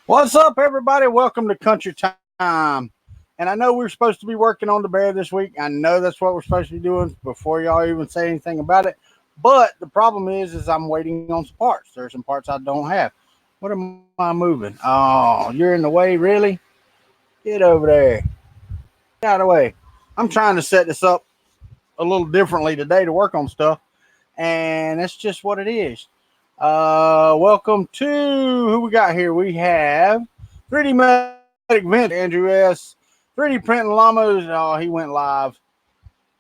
What's up, everybody? Welcome to Country Time. And I know we're supposed to be working on the bear this week. I know that's what we're supposed to be doing before y'all even say anything about it. But the problem is I'm waiting on some parts. There's some parts I don't have. What am I moving? Oh, you're in the way, really? Get over there. Get out of the way. I'm trying to set this up a little differently today to work on stuff. And that's just what it is. Welcome to who we got here. We have 3D Medic Vent, Andrew S. 3D Printing Llamas. Oh, he went live.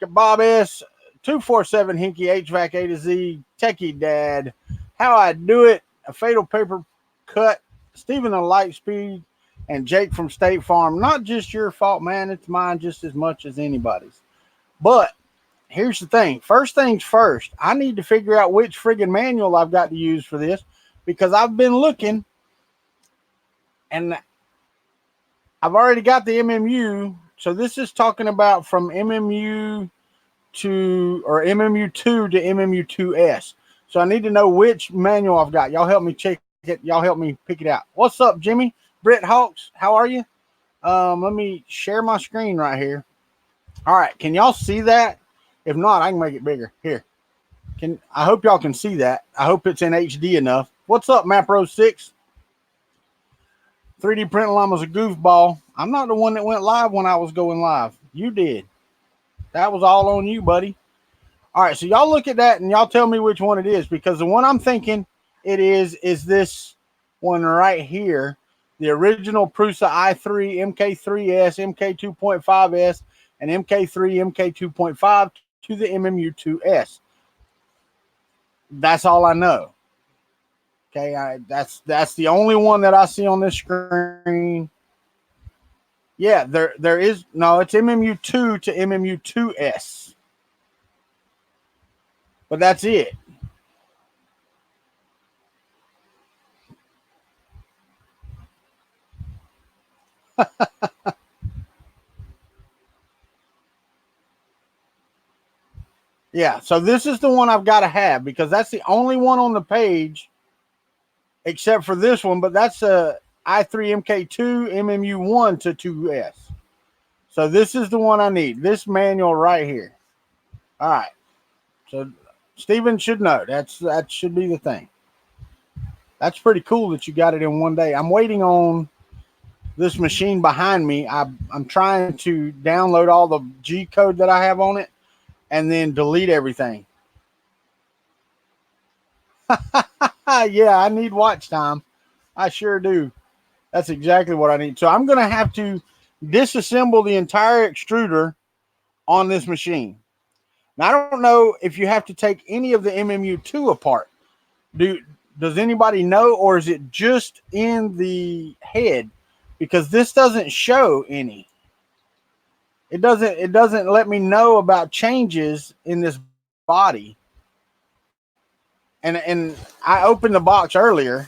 Bob S. 247 Hinky HVAC A to Z. Techie Dad. How I Do It. A Fatal Paper Cut. Stephen of Lightspeed. And Jake from State Farm. Not just your fault, man. It's mine just as much as anybody's. But here's the thing. First things first, I need to figure out which friggin' manual I've got to use for this because I've been looking and I've already got the MMU. So this is talking about from MMU to or MMU2 to MMU2S. So I need to know which manual I've got. Y'all help me check it. Y'all help me pick it out. What's up, Jimmy? Britt Hawks, how are you? Let me share my screen right here. All right. Can y'all see that? If not, I can make it bigger. Here. I hope y'all can see that. I hope it's in HD enough. What's up, MapRo6? 3D Printing Llama's a goofball. I'm not the one that went live when I was going live. You did. That was all on you, buddy. All right, so y'all look at that and y'all tell me which one it is because the one I'm thinking it is this one right here. The original Prusa I3 MK3s, MK2.5s, and MK3, MK2.5 to the MMU2S. That's all I know. Okay, that's the only one that I see on this screen. Yeah, there is no. It's MMU2 to MMU2S, but that's it. Yeah, so this is the one I've got to have because that's the only one on the page except for this one, but that's a I3 MK2 MMU1 to 2S. So this is the one I need. This manual right here. All right. So Steven should know. That should be the thing. That's pretty cool that you got it in one day. I'm waiting on this machine behind me. I'm trying to download all the G code that I have on it and then delete everything. Yeah, I need watch time. I sure do. That's exactly what I need. So I'm going to have to disassemble the entire extruder on this machine. Now, I don't know if you have to take any of the MMU2 apart. Does anybody know, or is it just in the head? Because this doesn't show any. It doesn't let me know about changes in this body. And I opened the box earlier.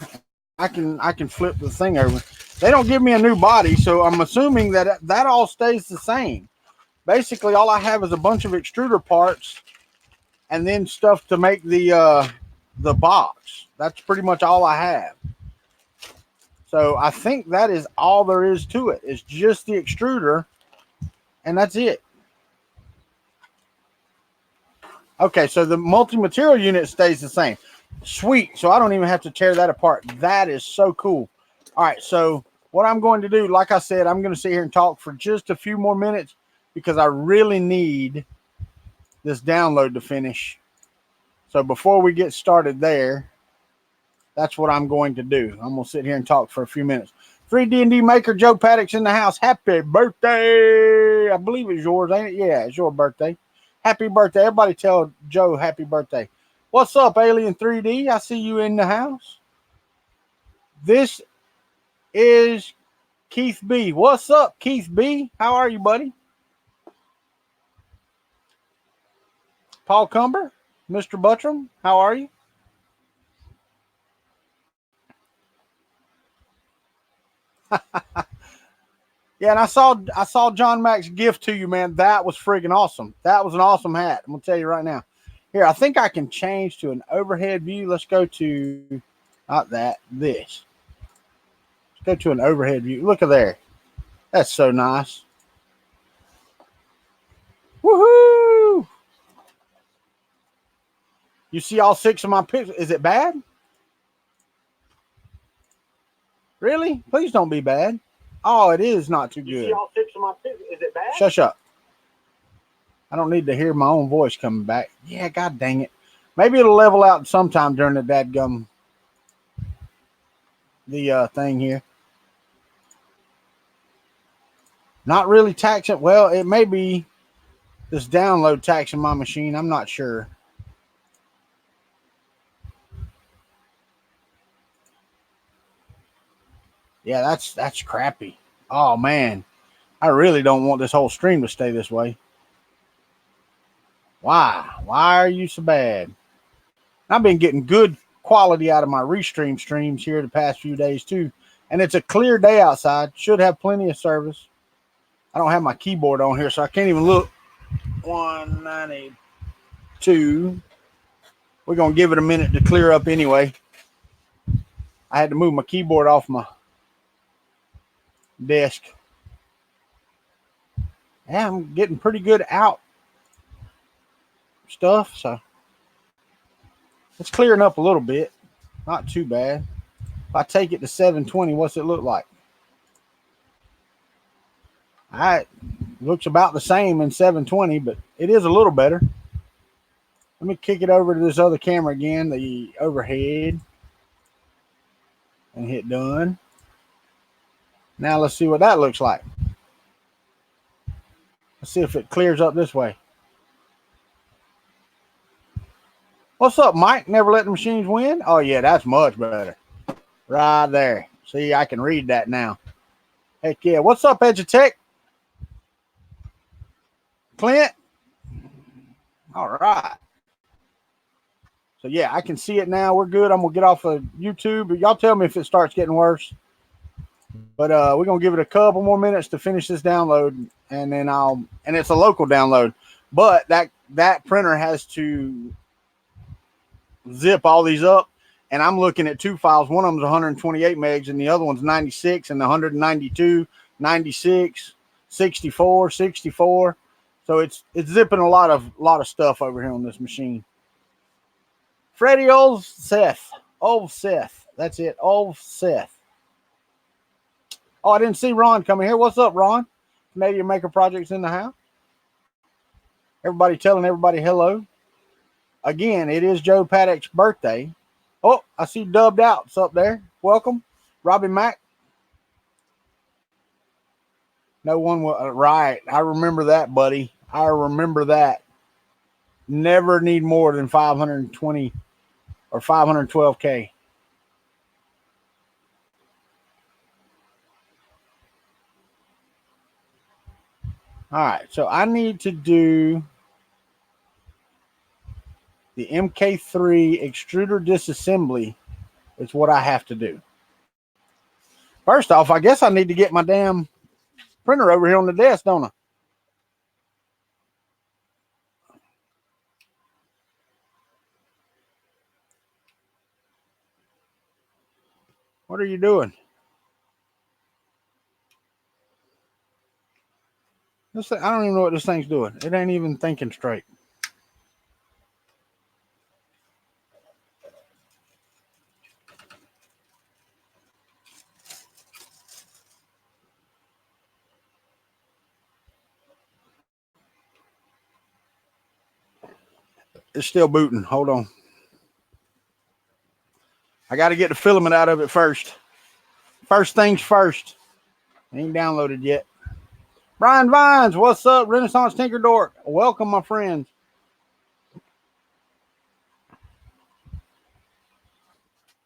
I can flip the thing over. They don't give me a new body, so I'm assuming that all stays the same. Basically, all I have is a bunch of extruder parts and then stuff to make the box. That's pretty much all I have. So I think that is all there is to it. It's just the extruder, and that's it. Okay, so the multi-material unit stays the same. Sweet. So I don't even have to tear that apart. That is so cool. All right, so what I'm going to do, like I said, I'm going to sit here and talk for just a few more minutes because I really need this download to finish. So before we get started there, that's what I'm going to do. I'm going to sit here and talk for a few minutes. 3D&D Maker Joe Paddock's in the house. Happy birthday. I believe it's yours, ain't it? Yeah, it's your birthday. Happy birthday. Everybody tell Joe happy birthday. What's up, Alien 3D? I see you in the house. This is Keith B. What's up, Keith B? How are you, buddy? Paul Cumber, Mr. Buttram, how are you? Yeah, and I saw John Mack's gift to you, man. That was friggin' awesome. That was an awesome hat. I'm gonna tell you right now. Here, I think I can change to an overhead view. Let's go to not that, this. Go to an overhead view. Look at there. That's so nice. Woohoo! You see all 6 of my pictures. Is it bad? Really? Please don't be bad. Oh, it is not too good. You see all 6 of my pictures. Is it bad? Shush up. I don't need to hear my own voice coming back. Yeah, god dang it. Maybe it'll level out sometime during the dadgum thing here. Not really taxing. Well, it may be this download taxing my machine. I'm not sure. Yeah, that's crappy. Oh man, I really don't want this whole stream to stay this way. Why are you so bad? I've been getting good quality out of my restream streams here the past few days too, and it's a clear day outside. Should have plenty of service. I don't have my keyboard on here, so I can't even look. 192. We're gonna give it a minute to clear up anyway. I had to move my keyboard off my desk. Yeah, I'm getting pretty good out stuff, so it's clearing up a little bit. Not too bad. If I take it to 720, what's it look like? All right, looks about the same in 720, but it is a little better. Let me kick it over to this other camera again, the overhead, and hit done. Now let's see what that looks like. Let's see if it clears up this way. What's up, Mike? Never let the machines win? Oh, yeah, that's much better. Right there. See, I can read that now. Heck yeah. What's up, Edutech? Clint? All right. So, yeah, I can see it now. We're good. I'm going to get off of YouTube. Y'all tell me if it starts getting worse. But we're going to give it a couple more minutes to finish this download. And then and it's a local download. But that printer has to zip all these up. And I'm looking at 2 files. One of them's 128 megs, and the other one's 96, and the 192, 96, 64, 64. So it's zipping a lot of stuff over here on this machine. Freddie Old Seth. That's it. Old Seth. Oh, I didn't see Ron coming here. What's up, Ron? Canadian Maker Projects in the house. Everybody telling everybody hello. Again, it is Joe Paddock's birthday. Oh, I see Dubbed Out's up there. Welcome. Robbie Mack. No one will. Right. I remember that, buddy. I remember that. Never need more than 520 or 512K. All right. So I need to do the MK3 extruder disassembly. Is what I have to do. First off, I guess I need to get my damn printer over here on the desk, don't I? What are you doing? This thing, I don't even know what this thing's doing. It ain't even thinking straight. It's still booting. Hold on. I got to get the filament out of it first. First things first. Ain't downloaded yet. Brian Vines, what's up? Renaissance Tinker Dork. Welcome, my friends.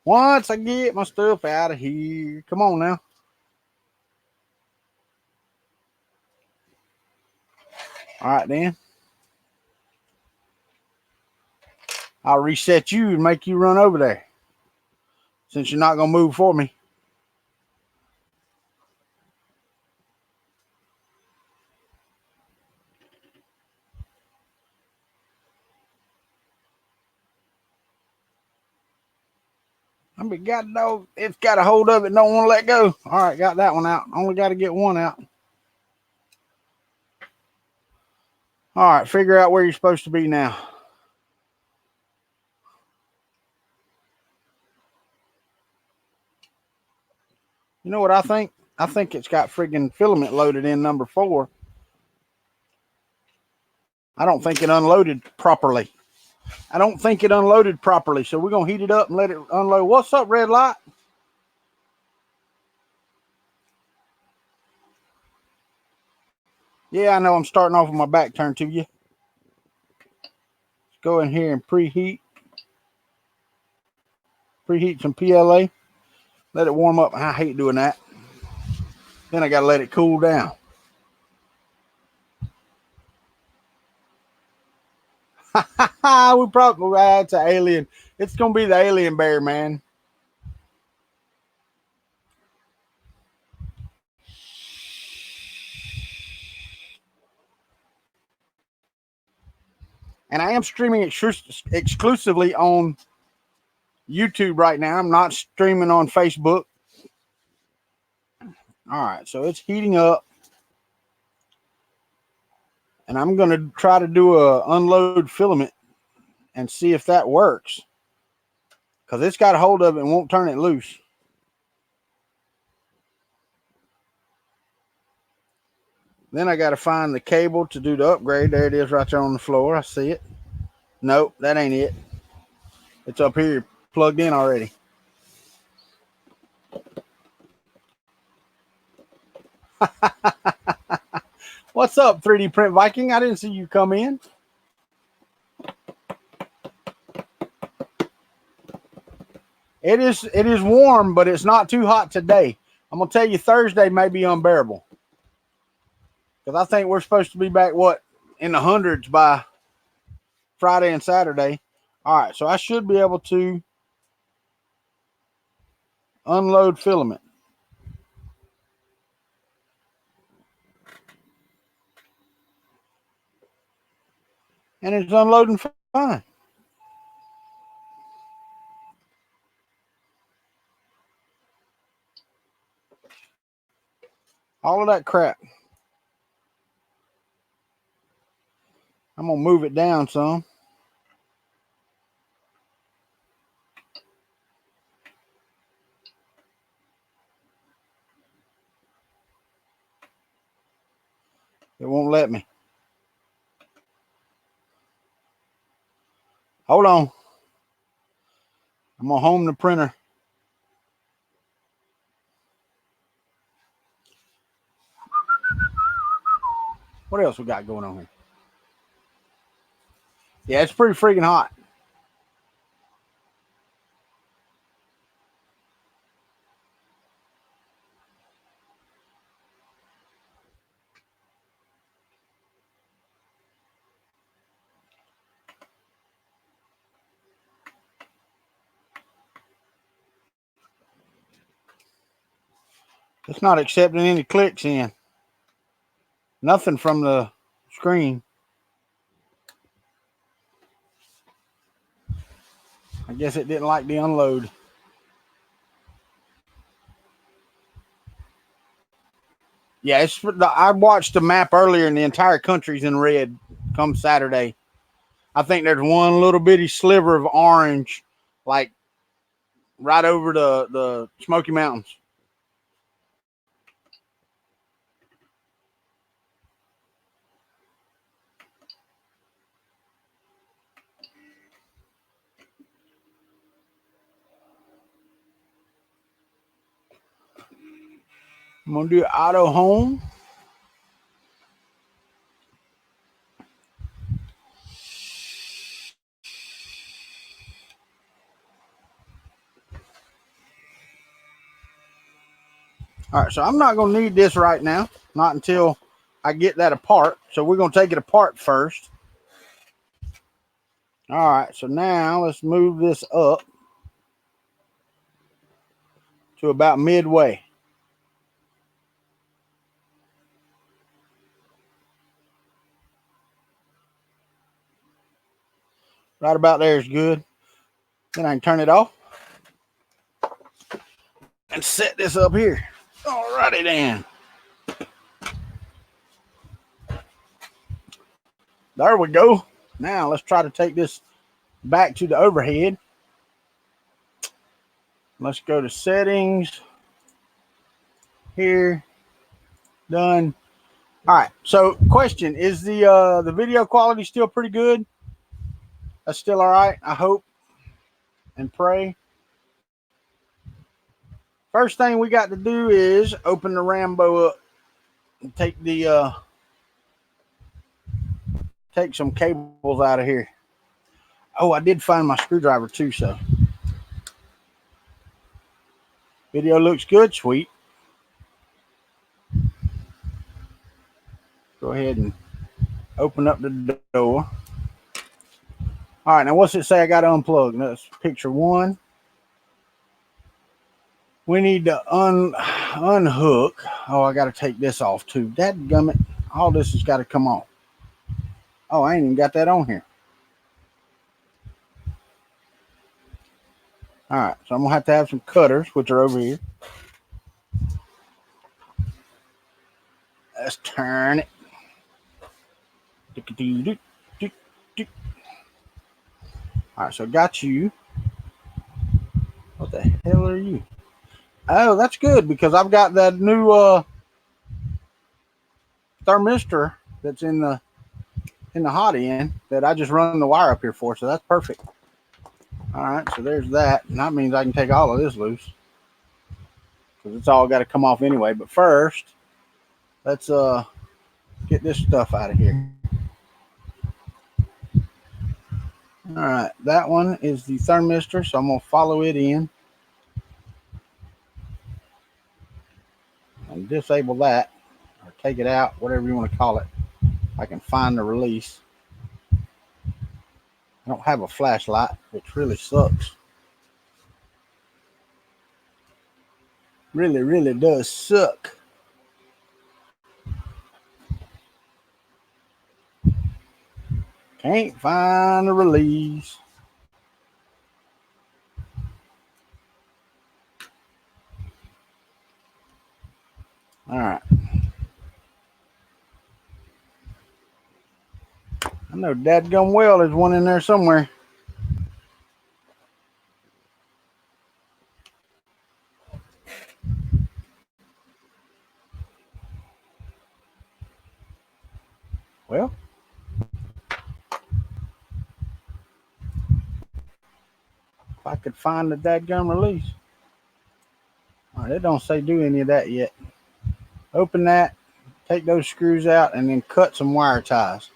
Once I get my stuff out of here. Come on now. All right, then. I'll reset you and make you run over there. Since you're not going to move for me. it got no, it's got a hold of it, don't want to let go. All right, got that one out. Only got to get one out. All right, figure out where you're supposed to be now. You know what I think? I think it's got friggin' filament loaded in number 4. I don't think it unloaded properly. So we're going to heat it up and let it unload. What's up, red light? Yeah, I know I'm starting off with my back turned to you. Let's go in here and preheat some PLA. Let it warm up. I hate doing that. Then I got to let it cool down. We probably, it's an alien. It's going to be the alien bear, man. And I am streaming exclusively on YouTube right now. I'm not streaming on Facebook. All right, so it's heating up. And I'm going to try to do a unload filament and see if that works. Because it's got a hold of it and won't turn it loose. Then I got to find the cable to do the upgrade. There it is right there on the floor. I see it. Nope, that ain't it. It's up here plugged in already. What's up, 3D Print Viking? I didn't see you come in. It is warm, but it's not too hot today. I'm going to tell you Thursday may be unbearable. Because I think we're supposed to be back, in the hundreds by Friday and Saturday. All right, so I should be able to unload filament. And it's unloading fine. All of that crap. I'm going to move it down some. It won't let me. Hold on. I'm going to home the printer. What else we got going on here? Yeah, it's pretty freaking hot. It's not accepting any clicks in. Nothing from the screen. I guess it didn't like the unload. Yeah, I watched the map earlier and the entire country's in red come Saturday. I think there's one little bitty sliver of orange, like right over the Smoky Mountains. I'm going to do auto home. All right, so I'm not going to need this right now, not until I get that apart. So we're going to take it apart first. All right, so now let's move this up to about midway. Right about there is good. Then I can turn it off. and set this up here. Alrighty then. There we go. Now let's try to take this back to the overhead. Let's go to settings. Here. Done. All right. So question, is the video quality still pretty good? That's still all right, I hope and pray. First thing we got to do is open the Rambo up and take the take some cables out of here. Oh, I did find my screwdriver too, so video looks good. Sweet. Go ahead and open up the door. All right, now what's it say I got to unplug? That's picture 1. We need to unhook. Oh, I got to take this off too. Dadgummit. All this has got to come off. Oh, I ain't even got that on here. All right, so I'm going to have some cutters, which are over here. Let's turn it. All right, so got you. What the hell are you? Oh, that's good because I've got that new thermistor that's in the hot end that I just run the wire up here for, so that's perfect. All right, so there's that, and that means I can take all of this loose because it's all got to come off anyway. But first, let's get this stuff out of here. All right, that one is the thermistor, so I'm going to follow it in and disable that or take it out, whatever you want to call it. I can find the release. I don't have a flashlight, which really sucks. Really, really does suck. Can't find the release. All right. I know dadgum well there's one in there somewhere. Well, if I could find the dadgum release. All right, it don't say do any of that yet. Open that, take those screws out, and then cut some wire ties.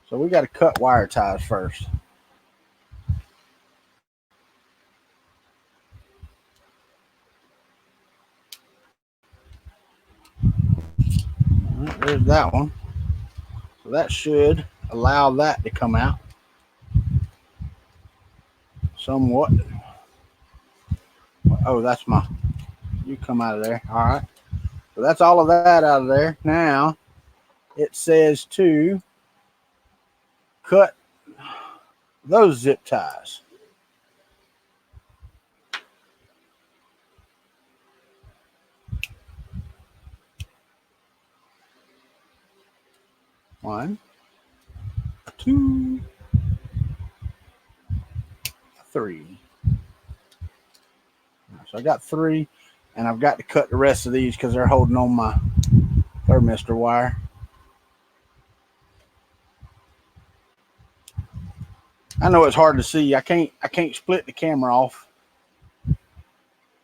So we got to cut wire ties first. All right, there's that one. So that should allow that to come out somewhat. Oh, that's my, you come out of there. All right. So that's all of that out of there. Now it says to cut those zip ties. One, two, three. So I got 3, and I've got to cut the rest of these because they're holding on my thermistor wire. I know it's hard to see. I can't split the camera off.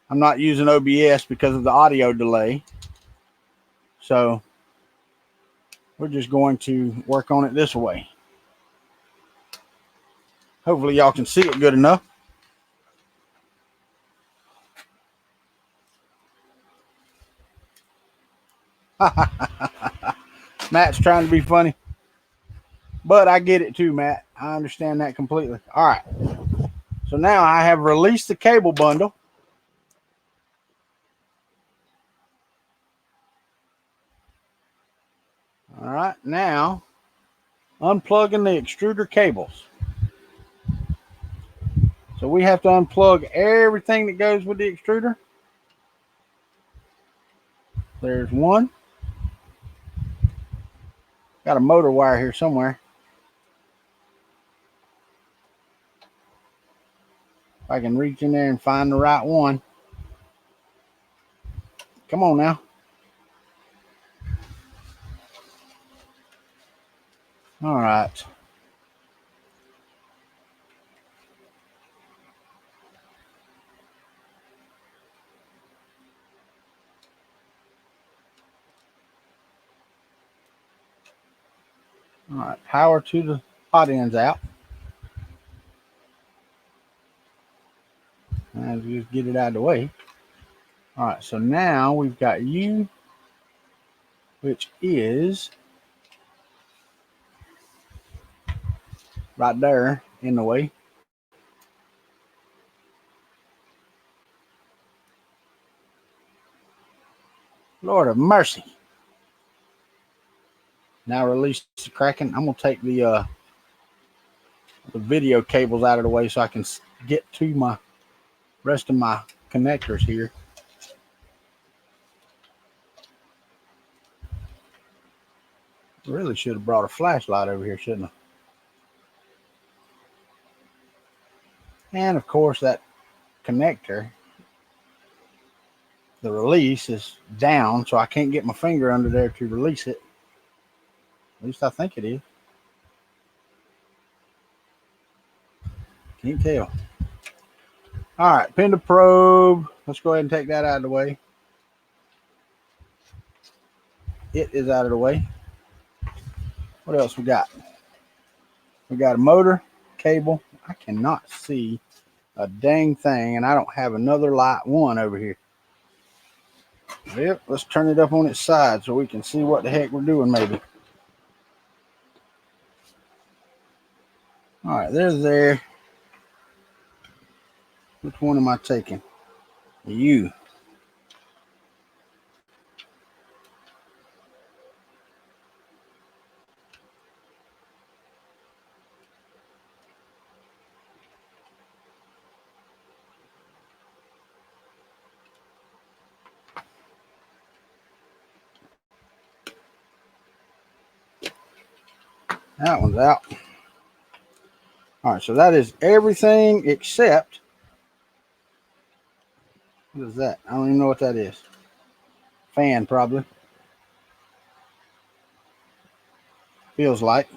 I'm not using OBS because of the audio delay. So we're just going to work on it this way. Hopefully y'all can see it good enough. Matt's trying to be funny, but I get it too, Matt. I understand that completely. All right. So now I have released the cable bundle. All right. Now unplugging the extruder cables. So we have to unplug everything that goes with the extruder. There's one. Got a motor wire here somewhere. If I can reach in there and find the right one. Come on now. All right. All right, power to the hot ends out. And just get it out of the way. All right, so now we've got U, which is right there in the way. Lord of mercy. Now release the cracking. I'm going to take the video cables out of the way so I can get to my rest of my connectors here. Really should have brought a flashlight over here, shouldn't I? And of course that connector, the release is down, so I can't get my finger under there to release it. At least I think it is. Can't tell. All right, pin to probe. Let's go ahead and take that out of the way. It is out of the way. What else we got? We got a motor, cable. I cannot see a dang thing, and I don't have another light one over here. Yep, let's turn it up on its side so we can see what the heck we're doing maybe. All right, there's there. Which one am I taking? U. That one's out. All right, so that is everything except, what is that? I don't even know what that is. Fan, probably. Feels like.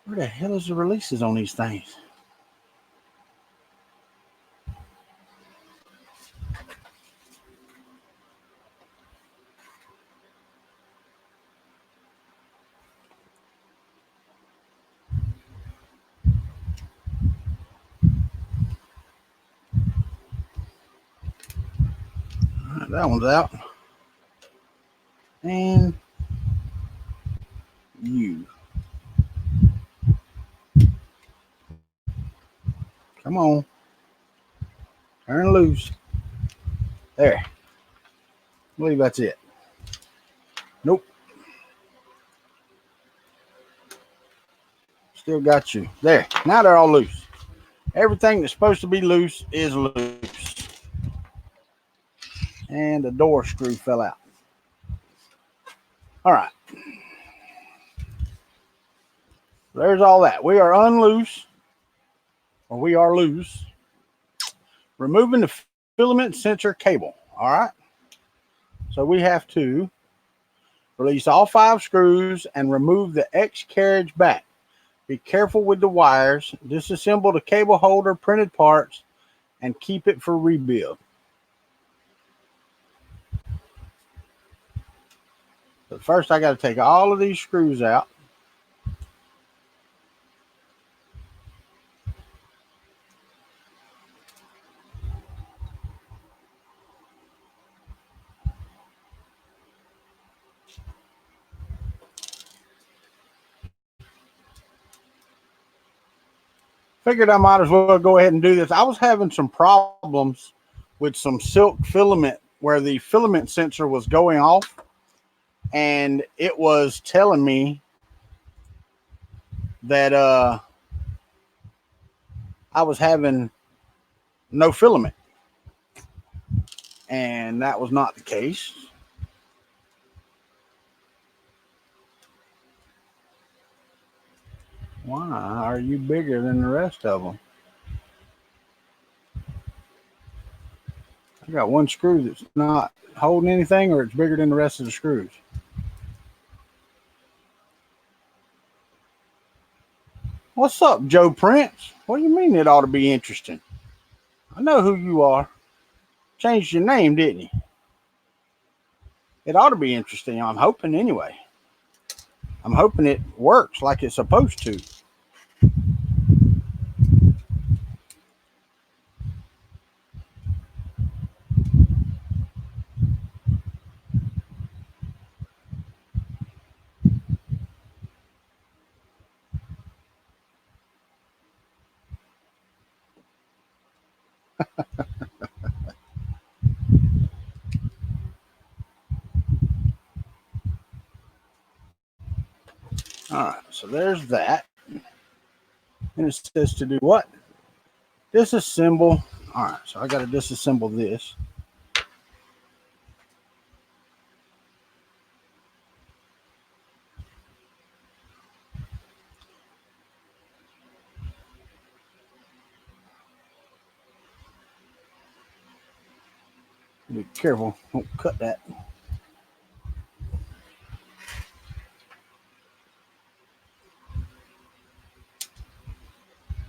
Where the hell is the releases on these things? All right, that one's out. And U. Come on. Turn loose. There. I believe that's it. Nope. Still got you. There. Now they're all loose. Everything that's supposed to be loose is loose. And the door screw fell out. All right. There's all that. We are unloose. Or we are loose. Removing the filament sensor cable. All right. So we have to release all 5 screws and remove the X carriage back. Be careful with the wires. Disassemble the cable holder, printed parts, and keep it for rebuild. But first, I got to take all of these screws out. Figured I might as well go ahead and do this. I was having some problems with some silk filament where the filament sensor was going off, and it was telling me that I was having no filament. And that was not the case. Why are you bigger than the rest of them? I got one screw that's not holding anything, or it's bigger than the rest of the screws. What's up, Joe Prince? What do you mean it ought to be interesting? I know who you are. Changed your name, didn't you? It ought to be interesting. I'm hoping anyway. I'm hoping it works like it's supposed to. All right, so there's that. And it says to do what? Disassemble. All right, so I got to disassemble this. Be careful, don't cut that.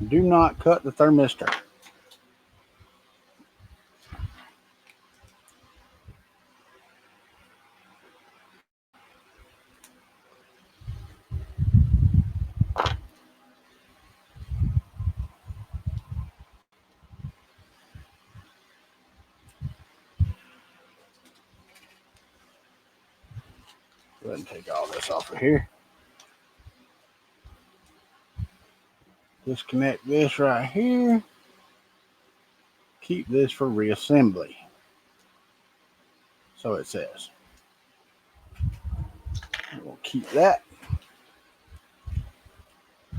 Do not cut the thermistor. Go ahead and take all this off of here. Disconnect this right here. Keep this for reassembly. So it says. We'll keep that.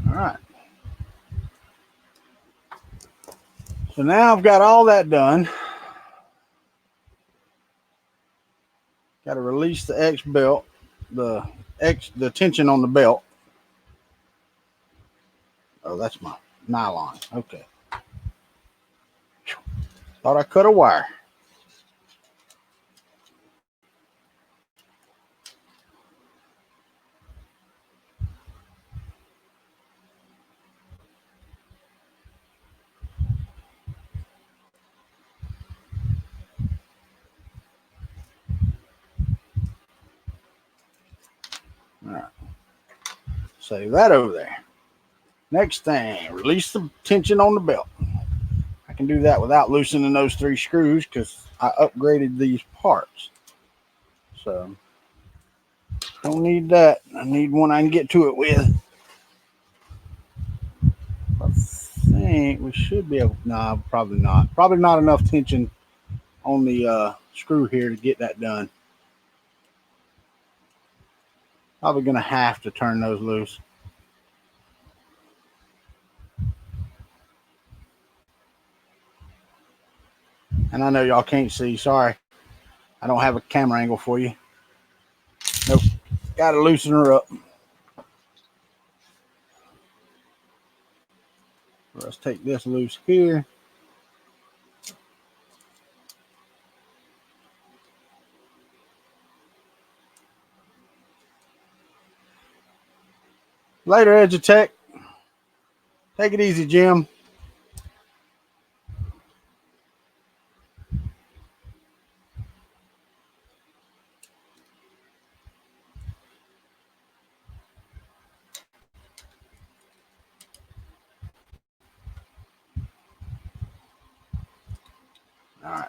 All right. So now I've got all that done. Got to release the X belt, the tension on the belt. Oh, that's my nylon. Okay. Thought I cut a wire. All right. Save that over there. Next thing, release the tension on the belt. I can do that without loosening those 3 screws because I upgraded these parts. So, don't need that. I need one I can get to it with. I think we should be able. No, probably not. Probably not enough tension on the screw here to get that done. Probably going to have to turn those loose. And I know y'all can't see. Sorry. I don't have a camera angle for you. Nope. Got to loosen her up. Let's take this loose here. Later, Edutech. Take it easy, Jim. All right.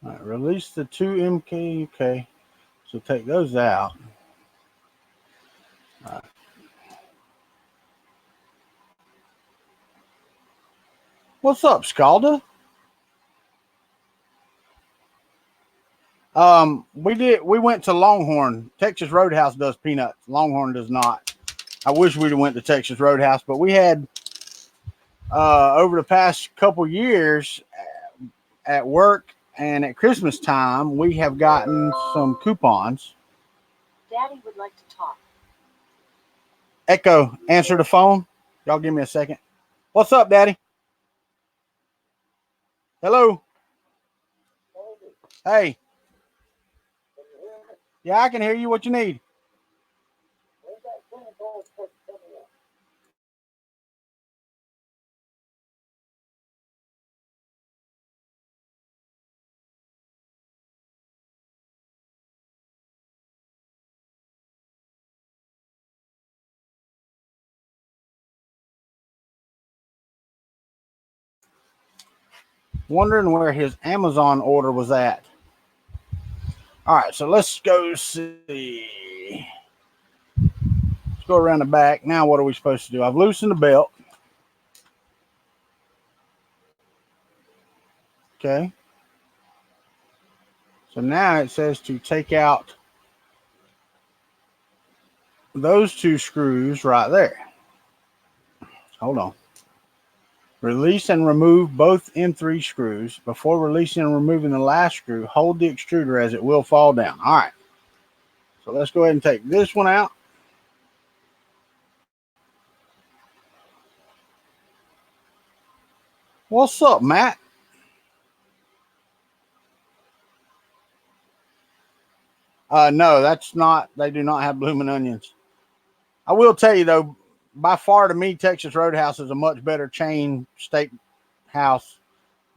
All right. Release the 2 MK. Okay. So take those out. All right. What's up, Scalda? We went to Longhorn. Texas Roadhouse does peanuts. Longhorn does not. I wish we'd have went to Texas Roadhouse, but we had over the past couple years at work and at Christmas time, we have gotten some coupons. Daddy would like to talk. Echo, answer the phone. Y'all give me a second. What's up, Daddy? Hello? Hey. Yeah, I can hear you. What you need? Wondering where his Amazon order was at. All right, so let's go see. Let's go around the back. Now, what are we supposed to do? I've loosened the belt. Okay. So now it says to take out those two screws right there. Hold on. Release and remove both M3 screws. Before releasing and removing the last screw, hold the extruder as it will fall down. All right. So let's go ahead and take this one out. What's up, Matt? No, that's not. They do not have blooming onions. I will tell you, though, by far to me, Texas Roadhouse is a much better chain steak house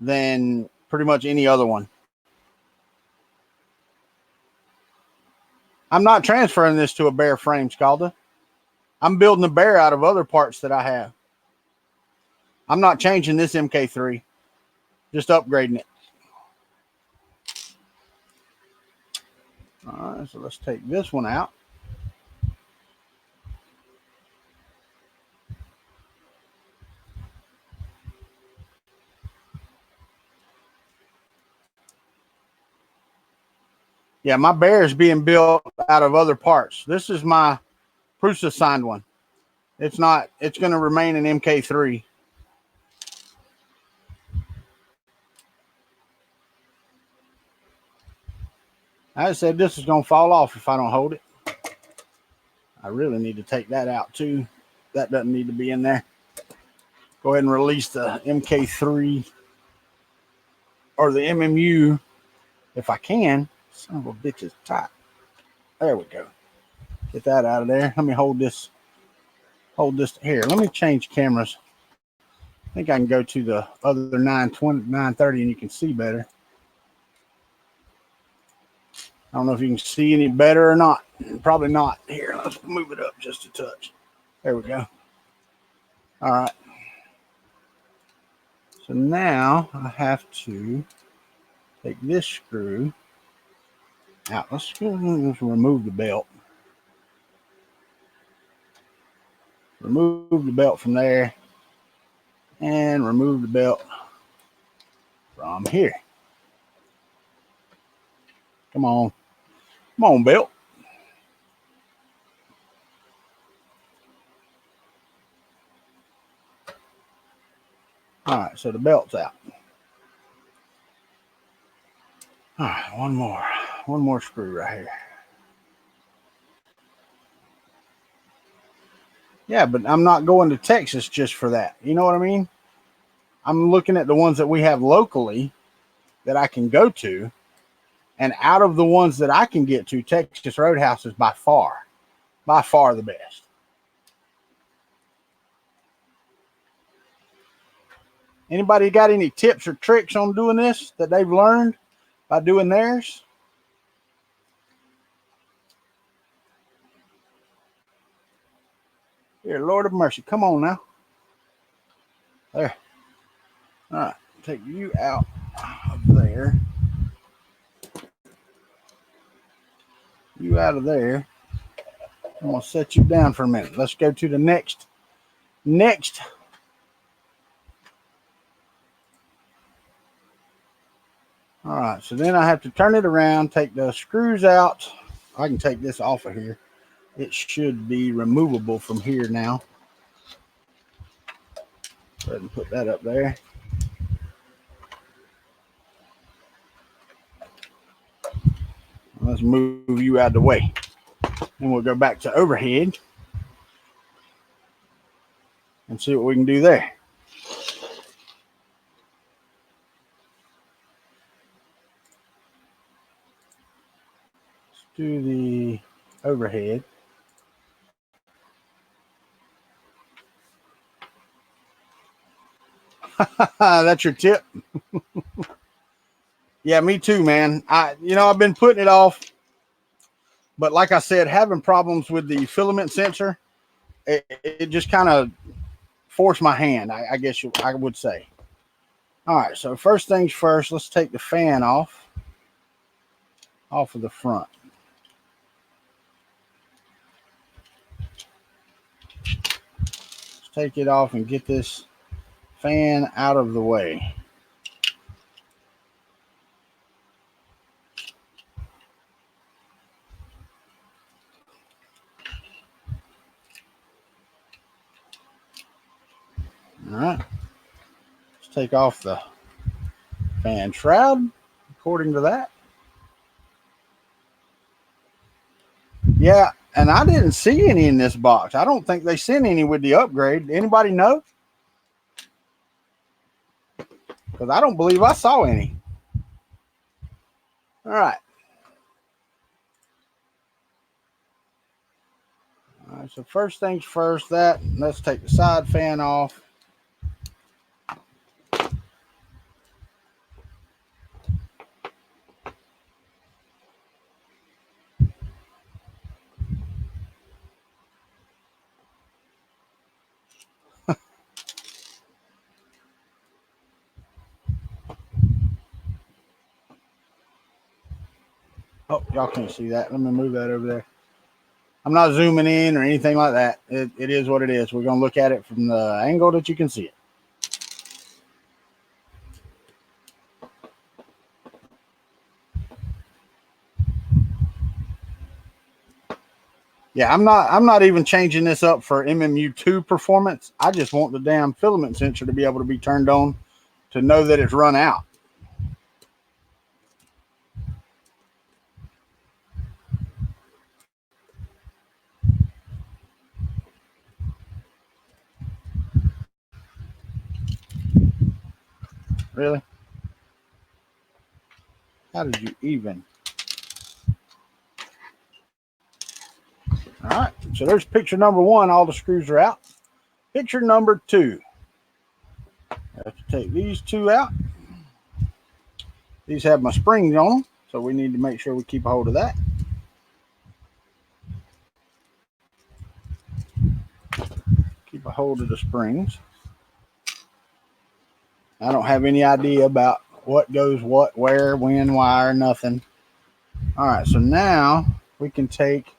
than pretty much any other one. I'm not transferring this to a bare frame, Scalda. I'm building a bear out of other parts that I have. I'm not changing this MK3, just upgrading it. All right, so let's take this one out. Yeah, my bear is being built out of other parts. This is my Prusa signed one. It's not, it's going to remain an MK3. I said this is going to fall off if I don't hold it. I really need to take that out too. That doesn't need to be in there. Go ahead and release the MK3 or the MMU if I can. Son of a bitch is tight. There we go. Get that out of there. Let me hold this. Hold this here. Let me change cameras. I think I can go to the other 930 and you can see better. I don't know if you can see any better or not. Probably not. Here, let's move it up just a touch. There we go. All right. So now I have to take this screw out. Let's remove the belt. Remove the belt from there and remove the belt from here. Come on. Come on, belt. All right, so the belt's out. All right, one more screw right here. Yeah, but I'm not going to Texas just for that. You know what I mean? I'm looking at the ones that we have locally that I can go to. And out of the ones that I can get to, Texas Roadhouse is by far the best. Anybody got any tips or tricks on doing this that they've learned by doing theirs? Here, Lord of mercy. Come on now. There. All right. Take you out of there. You out of there. I'm going to set you down for a minute. Let's go to the next. All right. So then I have to turn it around, take the screws out. I can take this off of here. it should be removable from here now. Go ahead and put that up there. Let's move you out of the way. And we'll go back to overhead and see what we can do there. Let's do the overhead. That's your tip. Yeah, me too, man. I've been putting it off, but like I said, having problems with the filament sensor, it just kind of forced my hand, I guess I would say. All right, so first things first, let's take the fan off of the front. Let's take it off and get this fan out of the way. All right, let's take off the fan shroud according to that. Yeah, and I didn't see any in this box. I don't think they sent any with the upgrade. Anybody know? Because I don't believe I saw any. All right. All right, so first things first, let's take the side fan off. Oh, y'all can't see that. Let me move that over there. I'm not zooming in or anything like that. It is what it is. We're going to look at it from the angle that you can see it. Yeah, I'm not even changing this up for MMU2 performance. I just want the damn filament sensor to be able to be turned on to know that it's run out. Really? How did you even? All right, so there's picture number one. All the screws are out. Picture number two. I have to take these two out. These have my springs on them, so we need to make sure we keep a hold of that. Keep a hold of the springs. I don't have any idea about what goes what, where, when, why, or nothing. All right, so now we can take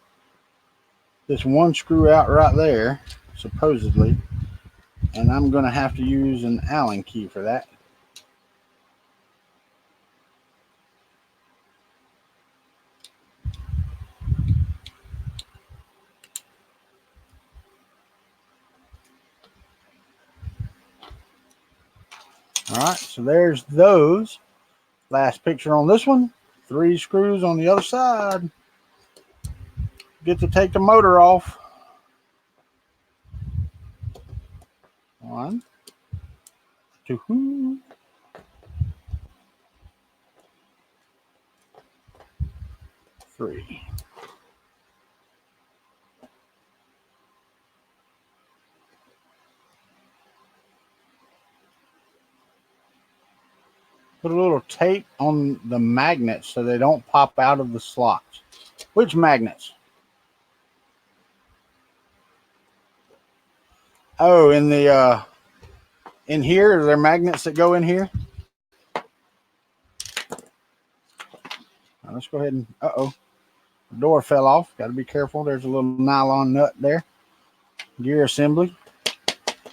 this one screw out right there, supposedly, and I'm going to have to use an Allen key for that. All right, so there's those. Last picture on this one. 3 screws on the other side. Get to take the motor off. 1, 2, 3. Put a little tape on the magnets so they don't pop out of the slots. Which magnets? Oh, in the in here, are there magnets that go in here? Now, let's go ahead and the door fell off. Got to be careful. There's a little nylon nut there. Gear assembly.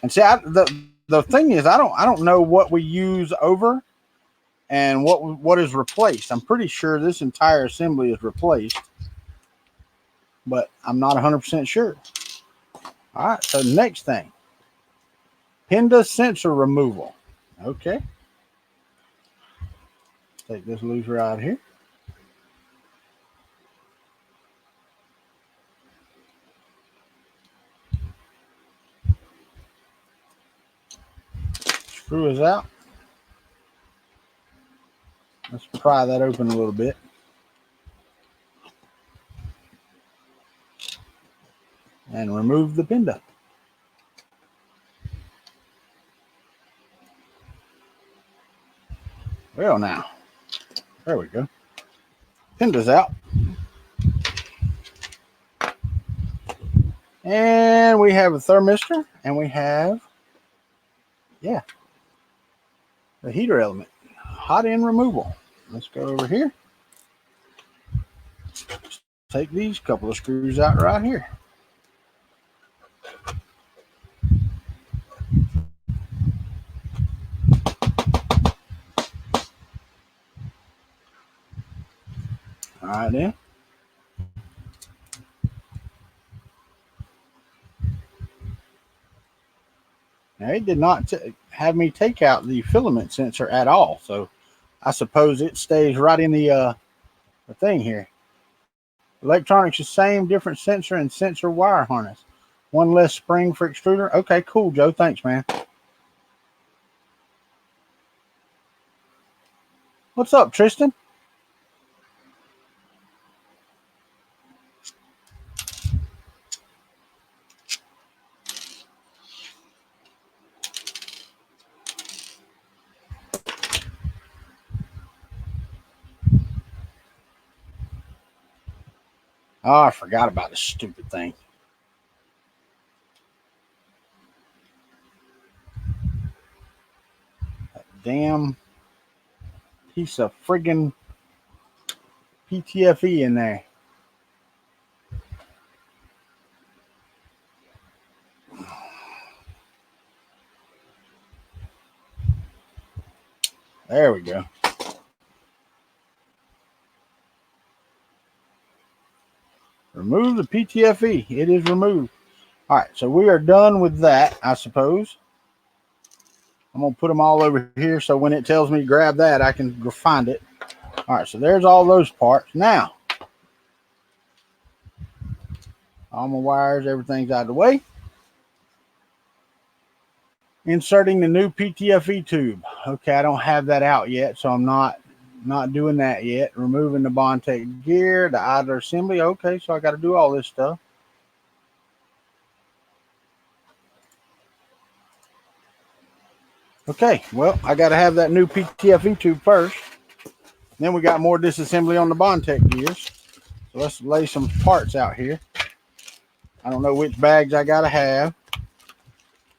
And see, the thing is, I don't know what we use over and what is replaced. I'm pretty sure this entire assembly is replaced. but I'm not 100% sure. All right, so next thing, PINDA sensor removal. Okay. Take this loose right here. Screw is out. Let's pry that open a little bit. And remove the PINDA. Well, now, there we go. PINDA's out. And we have a thermistor, and we have, yeah, the heater element. Hot end removal. Let's go over here. Take these couple of screws out right here. All right, then. Now, it did not have me take out the filament sensor at all, so I suppose it stays right in the thing here. Electronics the same, different sensor and sensor wire harness. One less spring for extruder. Okay, cool, Joe. Thanks, man. What's up, Tristan? Oh, I forgot about this stupid thing. That damn piece of friggin' PTFE in there. There we go. Remove the PTFE. It is removed. All right, so we are done with that, I suppose. I'm going to put them all over here so when it tells me to grab that, I can go find it. All right, so there's all those parts. Now, all my wires, everything's out of the way. Inserting the new PTFE tube. Okay, I don't have that out yet, so I'm not doing that yet. Removing the Bondtech gear, the idler assembly. Okay, so I got to do all this stuff. Okay, well, I got to have that new PTFE tube first. Then we got more disassembly on the Bondtech gears. So let's lay some parts out here. I don't know which bags I got to have.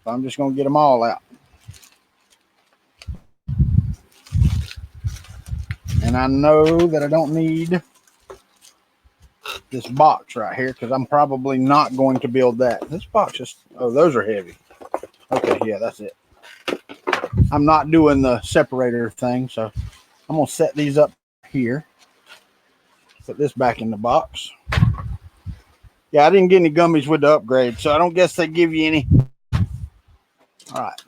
So I'm just going to get them all out. And I know that I don't need this box right here because I'm probably not going to build that. This box is, oh, those are heavy. Okay, yeah, that's it. I'm not doing the separator thing, so I'm going to set these up here. Put this back in the box. Yeah, I didn't get any gummies with the upgrade, so I don't guess they give you any. All right.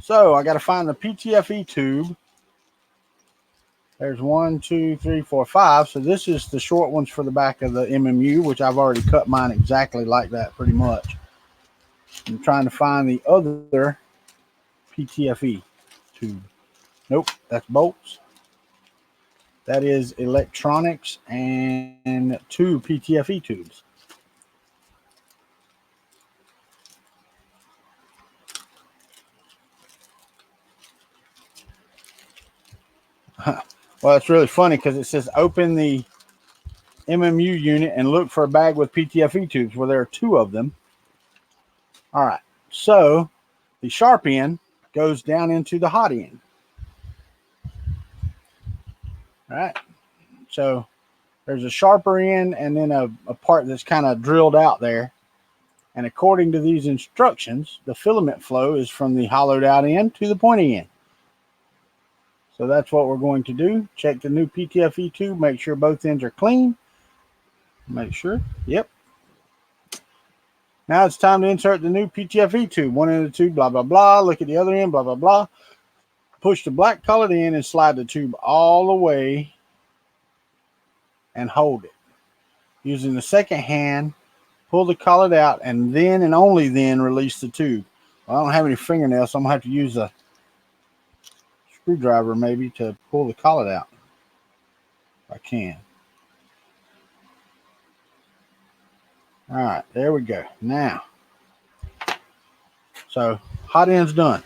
So I got to find the PTFE tube. There's 1, 2, 3, 4, 5. So this is the short ones for the back of the MMU, which I've already cut mine exactly like that pretty much. I'm trying to find the other PTFE tube. Nope, that's bolts. That is electronics and 2 PTFE tubes. Well, it's really funny because it says open the MMU unit and look for a bag with PTFE tubes. Well, there are 2 of them. All right, so the sharp end goes down into the hot end. All right, so there's a sharper end and then a part that's kind of drilled out there. And according to these instructions, the filament flow is from the hollowed out end to the pointy end. So that's what we're going to do. Check the new PTFE tube, make sure both ends are clean. Make sure. Yep. Now it's time to insert the new PTFE tube. One end of the tube, blah, blah, blah. Look at the other end, blah, blah, blah. Push the black collet in and slide the tube all the way and hold it. Using the second hand, pull the collet out and then and only then release the tube. Well, I don't have any fingernails, so I'm going to have to use a screwdriver maybe to pull the collet out. If I can. All right, there we go. Now, so hot end's done.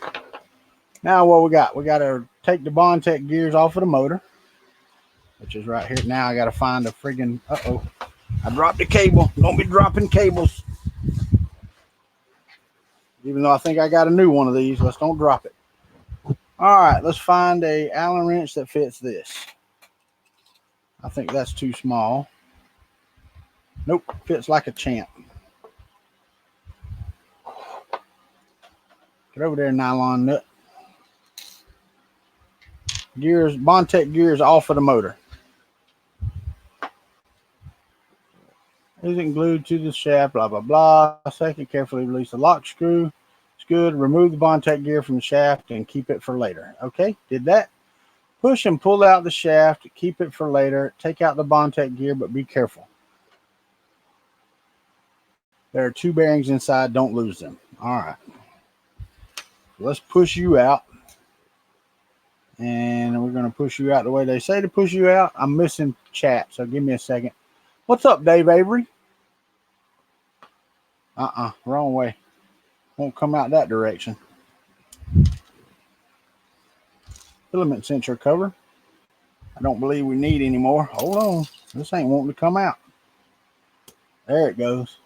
Now what we got? We got to take the Bondtech gears off of the motor, which is right here. Now I got to find a friggin', I dropped the cable. Don't be dropping cables. Even though I think I got a new one of these, let's don't drop it. All right, let's find a Allen wrench that fits this. I think that's too small. Nope, fits like a champ. Get over there, nylon nut. Gears, Bondtech gears off of the motor. Isn't glued to the shaft, blah, blah, blah. Second, carefully release the lock screw. It's good. Remove the Bondtech gear from the shaft and keep it for later. Okay, did that. Push and pull out the shaft. Keep it for later. Take out the Bondtech gear, but be careful. There are 2 bearings inside. Don't lose them. All right. Let's push you out. And we're going to push you out the way they say to push you out. I'm missing chat, so give me a second. What's up, Dave Avery? Wrong way. Won't come out that direction. Filament sensor cover. I don't believe we need any more. Hold on. This ain't wanting to come out. There it goes.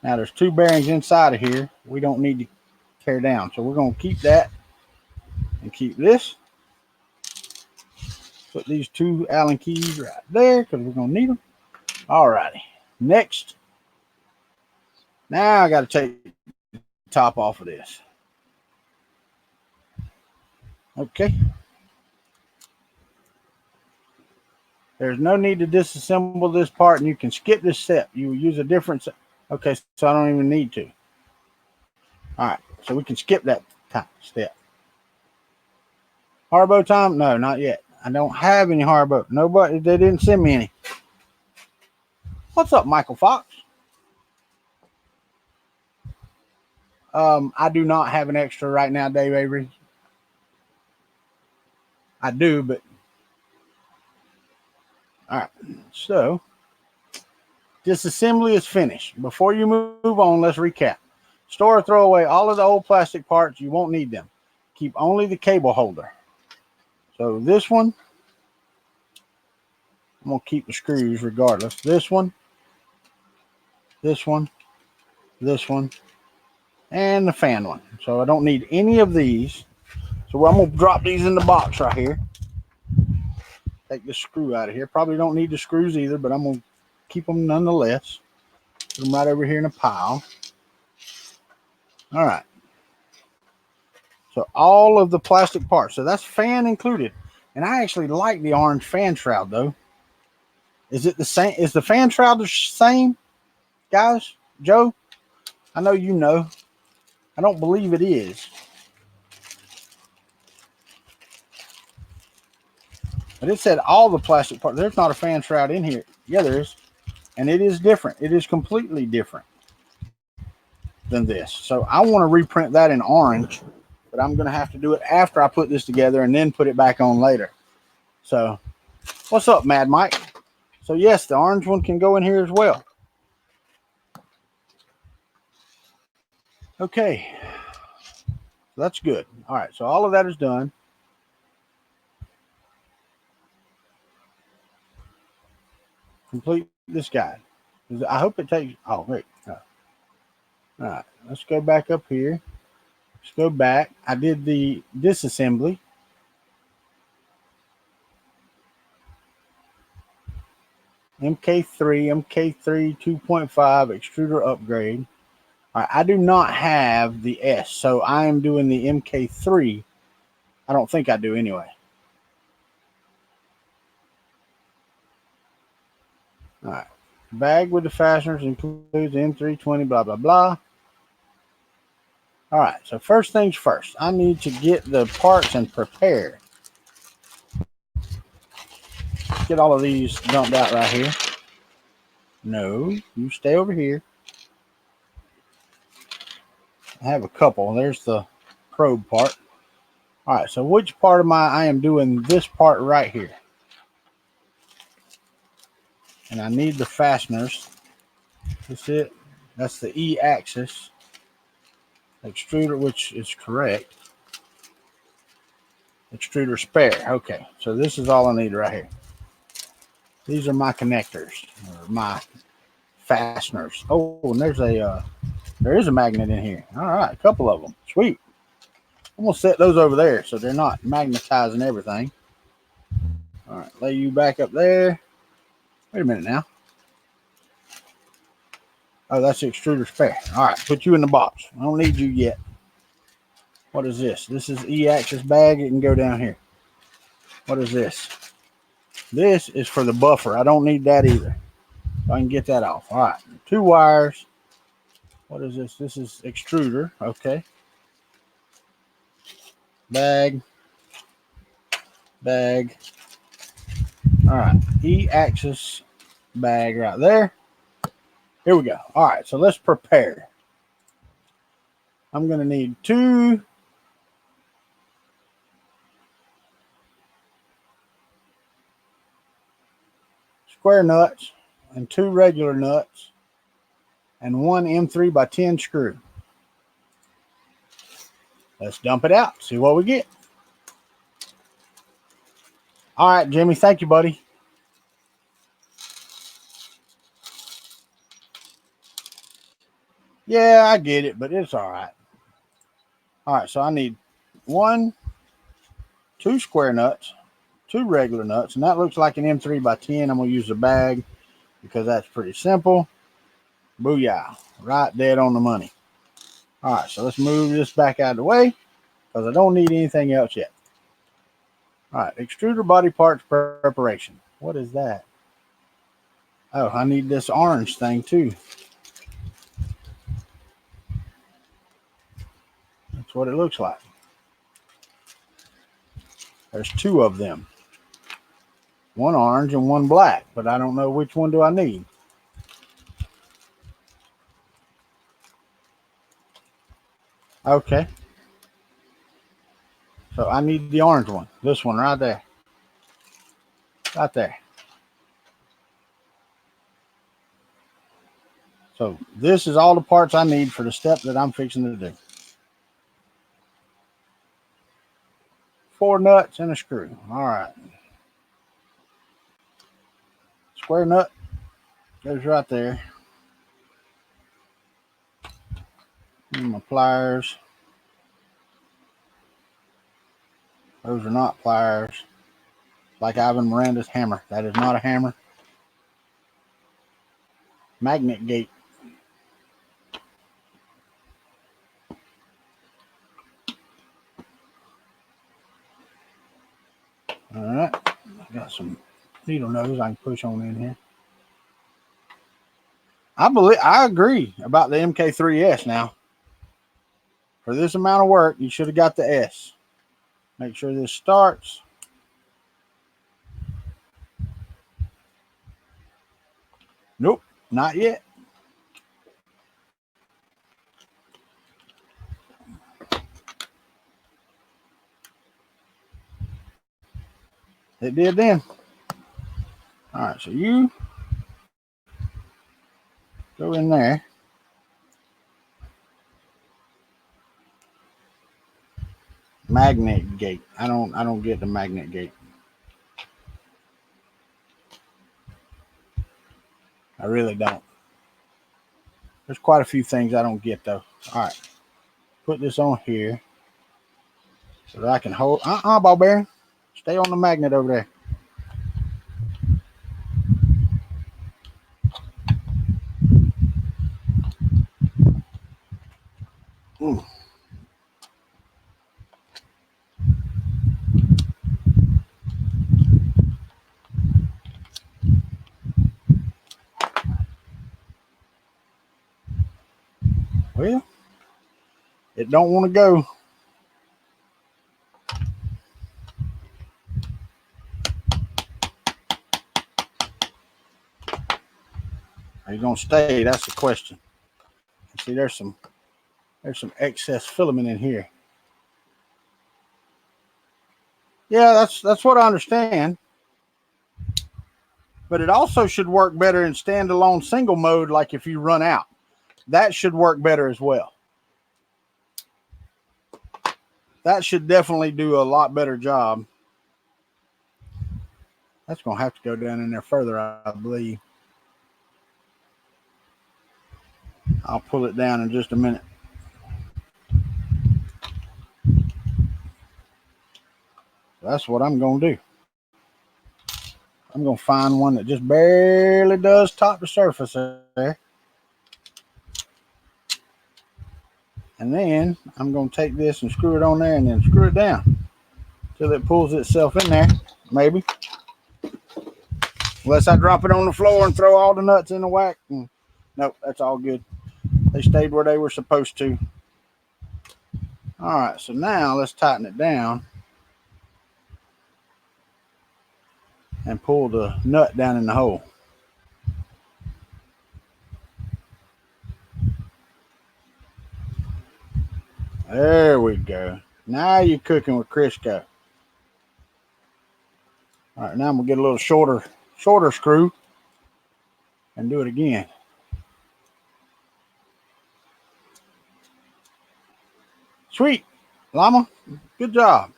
Now there's 2 bearings inside of here we don't need to tear down. So we're going to keep that and keep this. Put these 2 Allen keys right there because we're going to need them. All righty. Next. Now I got to take the top off of this. Okay. There's no need to disassemble this part, and you can skip this step. You use a different set. Okay, so I don't even need to. All right, so we can skip that step. Hardbow time? No, not yet. I don't have any hardbow. Nobody, they didn't send me any. What's up, Michael Fox? I do not have an extra right now, Dave Avery. I do, but all right. So disassembly is finished. Before you move on, let's recap. Store or throw away all of the old plastic parts. You won't need them. Keep only the cable holder. So this one, I'm going to keep the screws regardless. This one, this one, this one, and the fan one. So I don't need any of these. So I'm going to drop these in the box right here. Take the screw out of here. Probably don't need the screws either, but I'm going to keep them nonetheless. Put them right over here in a pile. All right. So all of the plastic parts. So that's fan included. And I actually like the orange fan shroud though. Is it the same? Is the fan shroud the same, guys? Joe? I know you know. I don't believe it is. But it said all the plastic parts. There's not a fan shroud in here. Yeah, there is. And it is different. It is completely different than this. So I want to reprint that in orange, but I'm going to have to do it after I put this together and then put it back on later. So what's up, Mad Mike? So yes, the orange one can go in here as well. Okay. That's good. All right. So all of that is done. Complete this guide. I hope it takes. Oh, wait. No. All right. Let's go back up here. Let's go back. I did the disassembly. MK3, MK3 2.5 extruder upgrade. All right. I do not have the S, so I am doing the MK3. I don't think I do anyway. All right. Bag with the fasteners includes M320, blah, blah, blah. All right. So first things first, I need to get the parts and prepare. Get all of these dumped out right here. No, you stay over here. I have a couple. There's the probe part. All right. So which part of I am doing this part right here. And I need the fasteners. That's it. That's the E-axis extruder, which is correct. Extruder spare. Okay, so this is all I need right here. These are my connectors, or my fasteners. Oh, and there is a magnet in here. All right, a couple of them. Sweet. I'm gonna set those over there so they're not magnetizing everything. All right, lay you back up there. Wait a minute now. Oh, that's the extruder spare. All right, put you in the box. I don't need you yet. What is this? This is E-axis bag. It can go down here. What is this? This is for the buffer. I don't need that either. So I can get that off. All right, 2 wires. What is this? This is extruder. Okay. Bag. Bag. All right, E-axis bag right there. Here we go. All right, so let's prepare. I'm going to need 2 square nuts and 2 regular nuts and 1 M3 by 10 screw. Let's dump it out, see what we get. All right, Jimmy, thank you, buddy. Yeah, I get it, but it's all right. All right, so I need 2 square nuts, 2 regular nuts, and that looks like an M3 by 10. I'm going to use a bag because that's pretty simple. Booyah, right dead on the money. All right, so let's move this back out of the way because I don't need anything else yet. All right, extruder body parts preparation. What is that? Oh, I need this orange thing too. That's what it looks like. There's 2 of them. 1 orange and 1 black, but I don't know which one do I need. Okay. So I need the orange one. This one right there. Right there. So this is all the parts I need for the step that I'm fixing to do. 4 nuts and a screw. All right. Square nut goes right there. And my pliers. Those are not pliers. Like Ivan Miranda's hammer. That is not a hammer. Magnet gate. All right. I got some needle nose I can push on in here. I agree about the MK3S now. For this amount of work, you should have got the S. Make sure this starts. Nope, not yet. It did then. All right, so you go in there. Magnet gate. I don't get the magnet gate. I really don't. There's quite a few things I don't get though. All right. Put this on here so that I can hold. Ball bearing. Stay on the magnet over there. Ooh. Well, it don't want to go. Are you gonna stay? That's the question. See, there's some excess filament in here. Yeah, that's what I understand. But it also should work better in standalone single mode, like if you run out. That should work better as well. That should definitely do a lot better job. That's going to have to go down in there further, I believe. I'll pull it down in just a minute. That's what I'm going to do. I'm going to find one that just barely does top the surface there. And then I'm going to take this and screw it on there and then screw it down till it pulls itself in there, maybe. Unless I drop it on the floor and throw all the nuts in the whack. Nope, that's all good. They stayed where they were supposed to. All right, so now let's tighten it down and pull the nut down in the hole. There we go. Now you're cooking with Crisco. All right, now I'm gonna get a little shorter screw and do it again. Sweet, Llama, good job.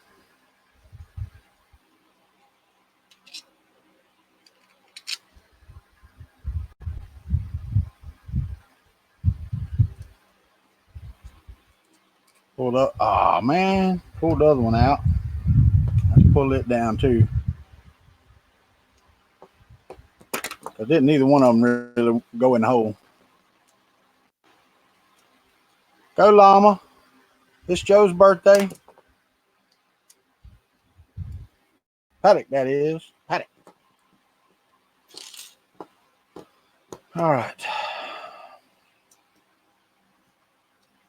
Pulled up. Oh man, pulled the other one out. Let's pull it down too. Cause didn't neither one of them really go in the hole. Go Llama. It's Joe's birthday. Paddock, that is. Paddock. All right.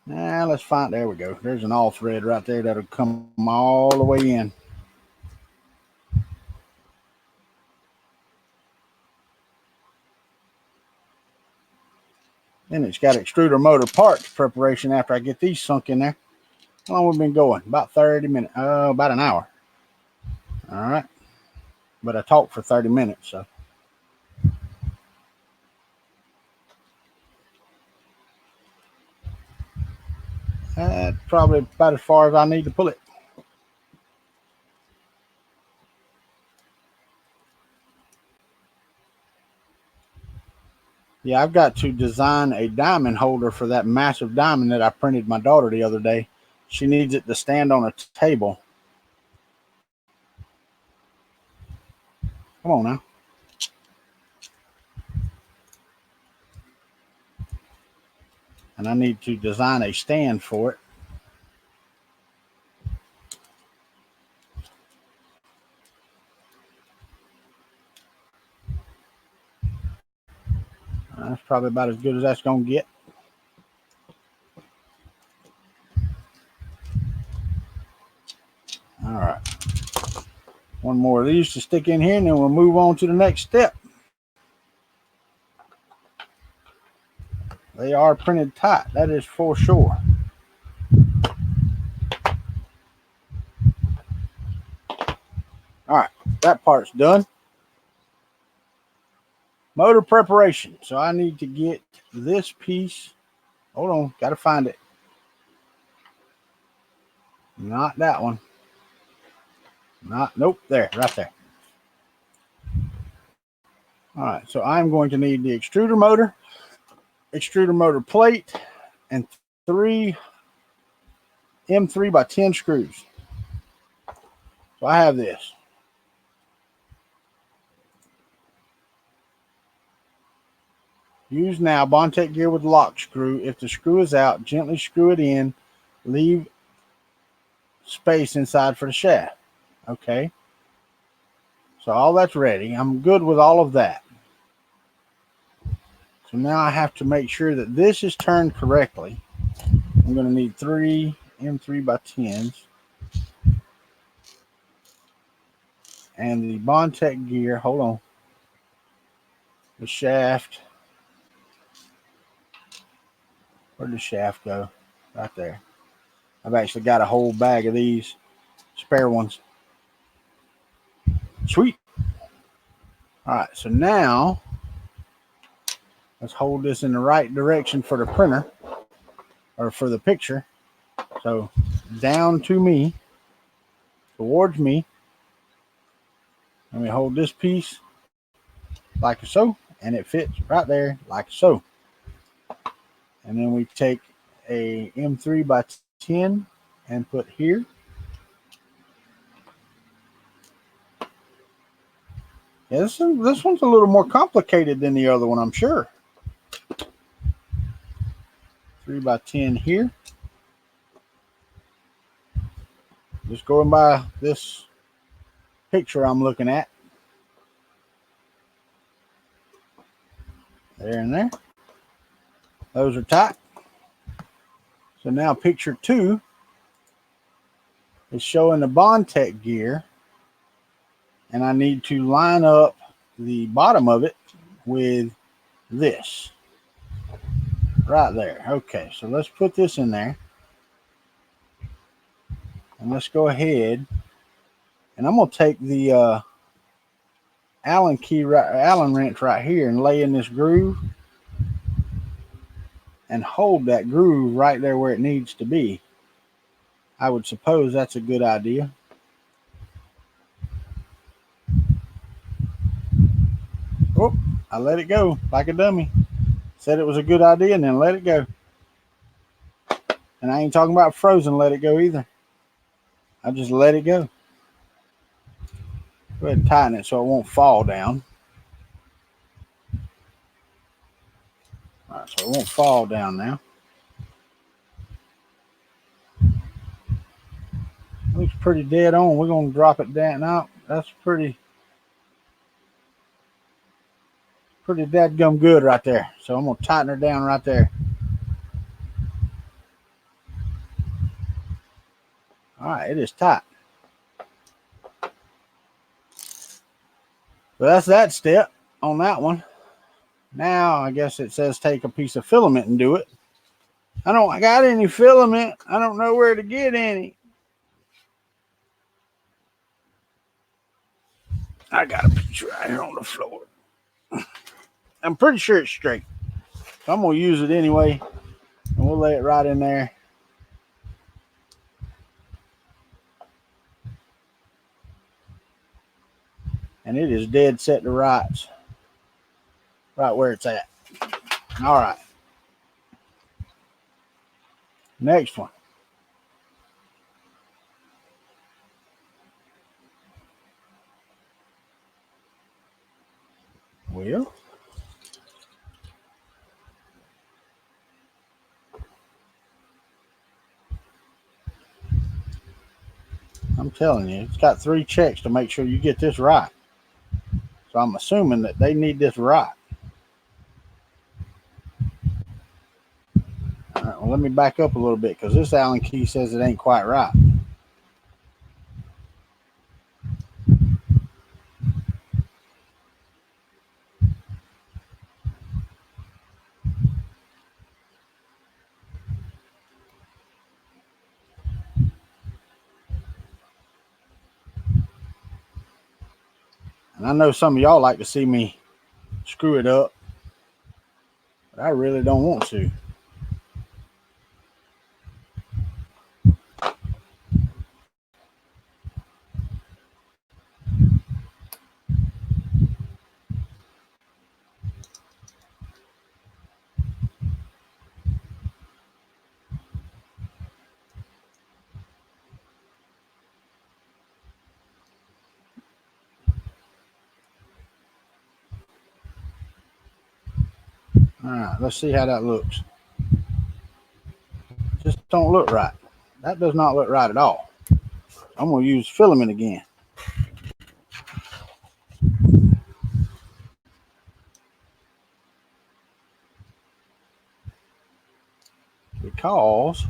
Now let's find, there we go. There's an all thread right there that'll come all the way in. Then it's got extruder motor parts preparation after I get these sunk in there. How long have we been going? About 30 minutes. About an hour. All right. But I talked for 30 minutes, so. That's probably about as far as I need to pull it. Yeah, I've got to design a diamond holder for that massive diamond that I printed my daughter the other day. She needs it to stand on a table. Come on now. And I need to design a stand for it. That's probably about as good as that's going to get. All right. One more of these to stick in here, and then we'll move on to the next step. They are printed tight, that is for sure. All right, that part's done. Motor preparation. So I need to get this piece. Hold on, got to find it. Not that one. Nope, there, right there. All right, so I'm going to need the extruder motor plate, and 3 M3 by 10 screws. So I have this. Use now Bondtech gear with lock screw. If the screw is out, gently screw it in. Leave space inside for the shaft. Okay. So all that's ready. I'm good with all of that. So now I have to make sure that this is turned correctly. I'm going to need 3 M3 by 10s. And the Bondtech gear, hold on. The shaft. Where'd the shaft go? Right there. I've actually got a whole bag of these spare ones. Sweet. All right, so now let's hold this in the right direction for the printer or for the picture. So down to me, towards me. Let me hold this piece like so, and it fits right there like so. And then we take a M3 by 10 and put here. Yeah, this one's a little more complicated than the other one, I'm sure. 3 by 10 here. Just going by this picture I'm looking at. There and there. Those are tight. So now picture 2 is showing the Bondtech gear. And I need to line up the bottom of it with this. Right there. Okay, so let's put this in there. And let's go ahead. And I'm going to take the Allen wrench right here and lay in this groove. And hold that groove right there where it needs to be. I would suppose that's a good idea. Oh, I let it go like a dummy. Said it was a good idea and then let it go. And I ain't talking about frozen let it go either. I just let it go. Go ahead and tighten it so it won't fall down. All right, so it won't fall down now. Looks pretty dead on. We're going to drop it down. Now, that's pretty dadgum good right there. So I'm going to tighten her down right there. All right, it is tight. So that's that step on that one. Now, I guess it says take a piece of filament and do it. I don't got any filament. I don't know where to get any. I got a piece right here on the floor. I'm pretty sure it's straight. So I'm going to use it anyway. And we'll lay it right in there. And it is dead set to rights. Right where it's at. All right. Next one. Well, I'm telling you, it's got 3 checks to make sure you get this right. So I'm assuming that they need this right. All right, well, let me back up a little bit because this Allen key says it ain't quite right. And I know some of y'all like to see me screw it up, but I really don't want to. All right, let's see how that looks. Just don't look right. That does not look right at all. I'm going to use filament again. because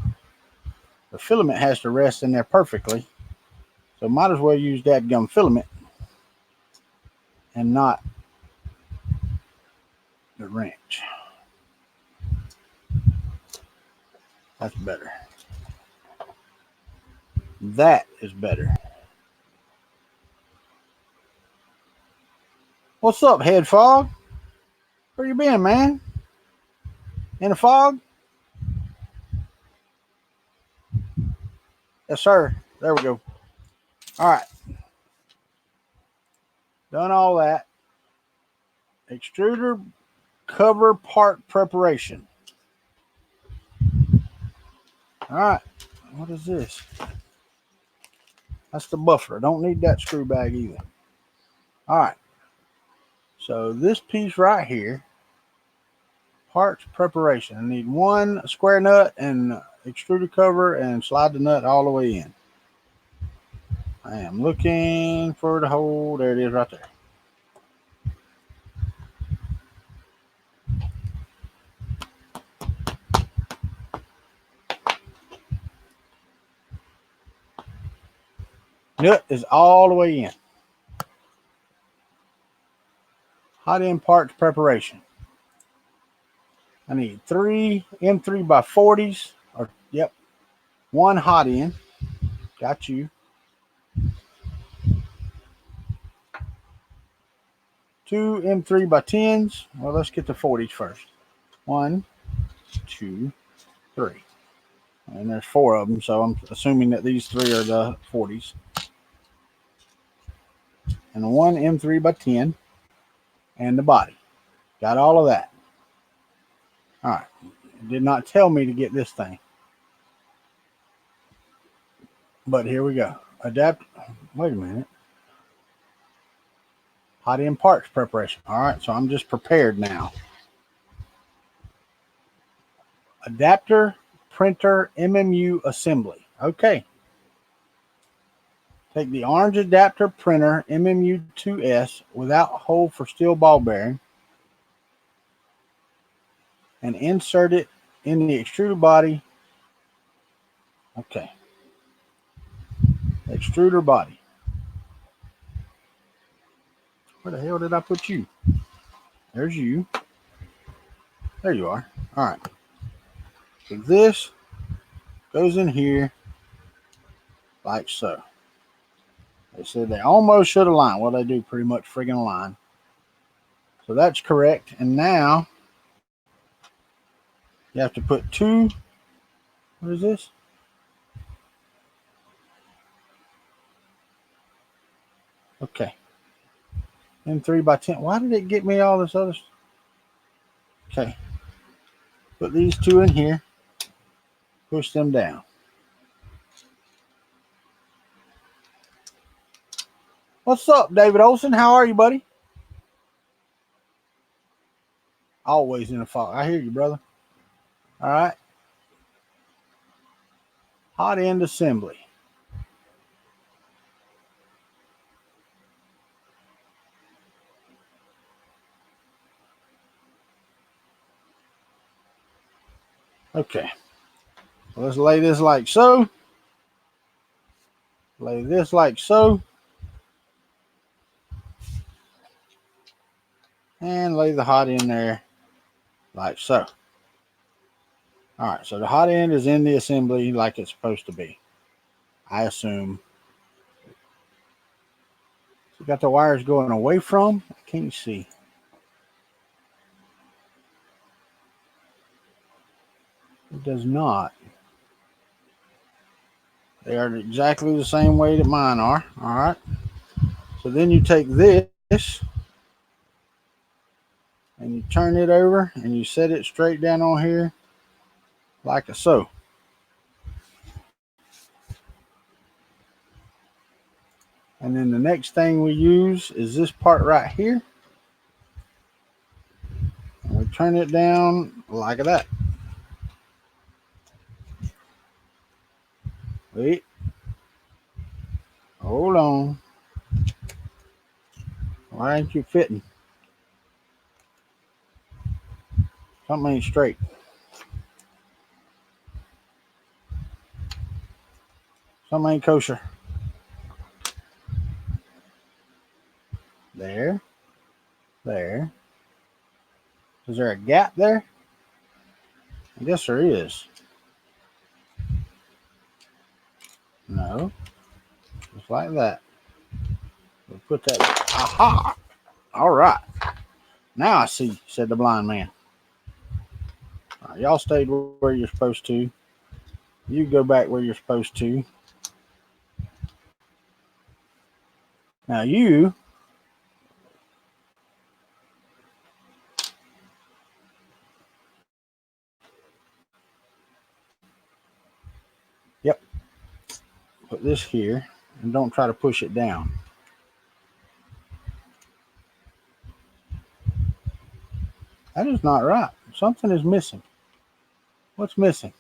the filament has to rest in there perfectly. So might as well use that gum filament and not the wrench. That's better. That is better. What's up, head fog? Where you been, man? In the fog? Yes, sir. There we go. All right. Done all that. Extruder cover part preparation. All right. What is this? That's the buffer. Don't need that screw bag either. All right. So this piece right here, parts preparation. I need one square nut and extruder cover and slide the nut all the way in. I am looking for the hole. There it is right there. Nut is all the way in. Hot end parts preparation. I need 3 M3 by 40s. Or yep, 1 hot end. Got you. 2 M3 by 10s. Well, let's get the 40s first. 1, 2, 3. And there's 4 of them, so I'm assuming that these 3 are the 40s. And 1 M3 by 10. And the body. Got all of that. All right. It did not tell me to get this thing. But here we go. Adapt. Wait a minute. Hot end parts preparation. All right. So I'm just prepared now. Adapter printer MMU assembly. Okay. Take the orange adapter printer MMU2S without hole for steel ball bearing and insert it in the extruder body. Okay. Extruder body. Where the hell did I put you? There's you. There you are. All right. So this goes in here like so. They said they almost should align. Well, they do pretty much friggin' align. So that's correct. And now you have to put 2. What is this? Okay. M3 by 10. Why did it get me all this other? Okay. Put these 2 in here. Push them down. What's up, David Olson? How are you, buddy? Always in the fog. I hear you, brother. All right. Hot end assembly. Okay. So let's lay this like so. Lay this like so. And lay the hot end there like so. All right, so the hot end is in the assembly like it's supposed to be, I assume. So got the wires going away from. I can't see. It does not. They are exactly the same way that mine are. All right. So then you take this and you turn it over and you set it straight down on here like so. And then the next thing we use is this part right here. And we turn it down like that. Wait. Hold on. Why ain't you fitting? Something ain't straight. Something ain't kosher. There. There. Is there a gap there? I guess there is. No. Just like that. We'll put that. Aha! All right. Now I see, said the blind man. All right, y'all stayed where you're supposed to. You go back where you're supposed to. Now you yep. Put this here and don't try to push it down. That is not right. Something is missing. What's missing?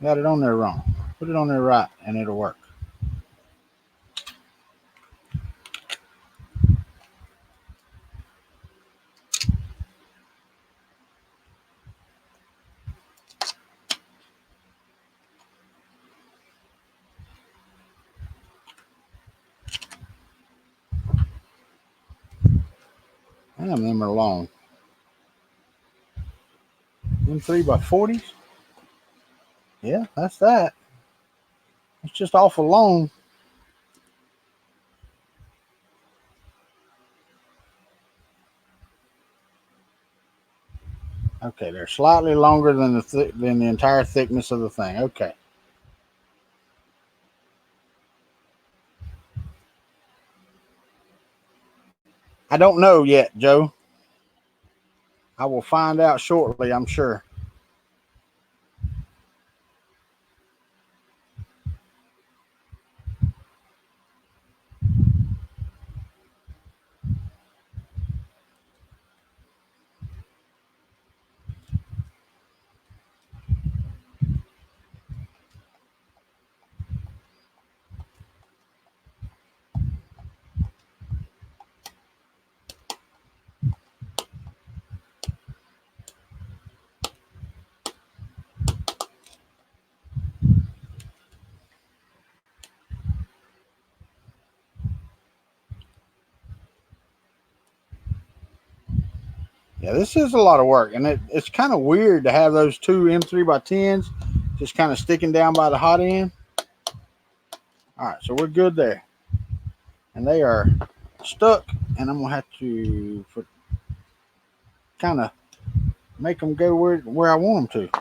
Got it on there wrong. Put it on there right and it'll work. Damn, them are long. Them 3x40s? Yeah, that's that. It's just awful long. Okay, they're slightly longer than the entire thickness of the thing. Okay. I don't know yet, Joe. I will find out shortly, I'm sure. Yeah, this is a lot of work, and it's kind of weird to have those two M3x10s just kind of sticking down by the hot end. All right, so we're good there. And they are stuck, and I'm going to have to kind of make them go where I want them to.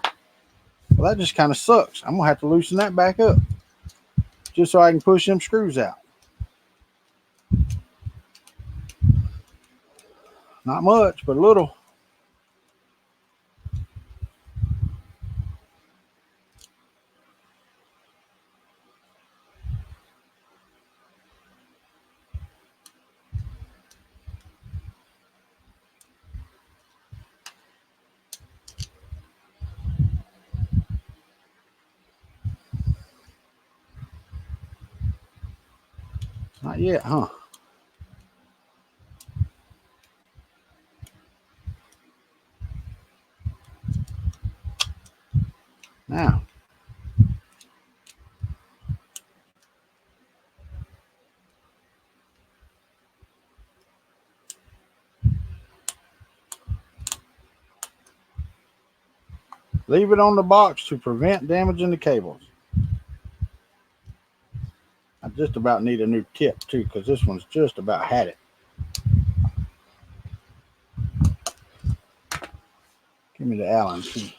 Well, that just kind of sucks. I'm going to have to loosen that back up just so I can push them screws out. Not much, but a little. Not yet, huh? Now. Leave it on the box to prevent damaging the cables. I just about need a new tip too, because this one's just about had it. Give me the Allen key.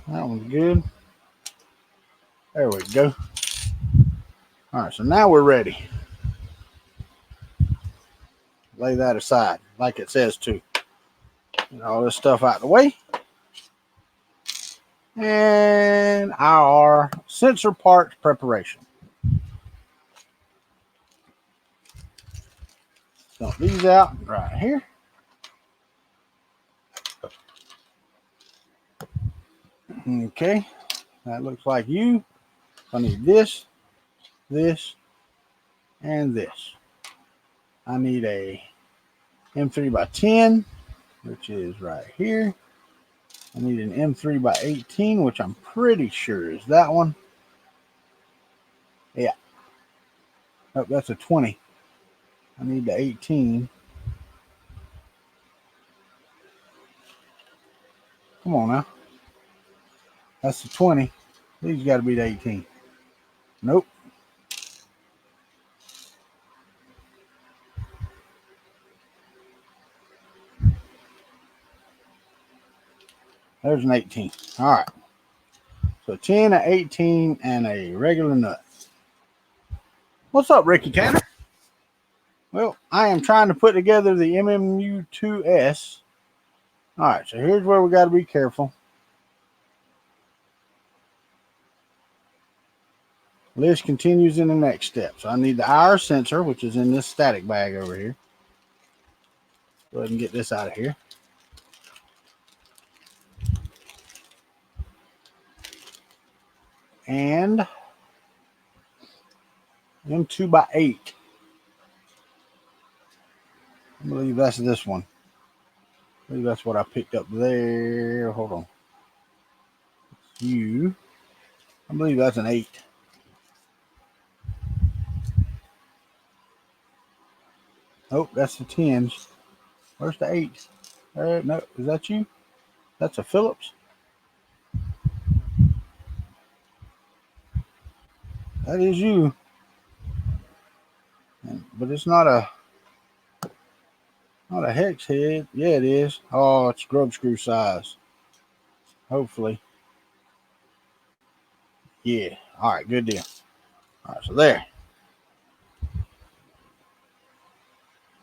That one's good. There we go. All right, so now we're ready. Lay that aside like it says to. Get all this stuff out of the way. And our sensor parts preparation. Dump these out right here. Okay, that looks like you. I need this. this, and this. I need a M3 by 10, which is right here. I need an M3 by 18, which I'm pretty sure is that one. Yeah. Oh, that's a 20. I need the 18. Come on now. That's the 20. These got to be the 18. Nope. There's an 18. All right. So 10, an 18, and a regular nut. What's up, Ricky Tanner? Well, I am trying to put together the MMU2S. All right, so here's where we got to be careful. List continues in the next step. So I need the IR sensor, which is in this static bag over here. Go ahead and get this out of here. And M2 by 8. I believe that's this one. I believe that's what I picked up there. Hold on. I believe that's an 8. Oh, that's the 10s. Where's the 8? No, is that you? That's a Phillips. That is you. But it's not a hex head. Yeah, it is. Oh, it's grub screw size. Hopefully. Yeah. All right, good deal. All right, so there.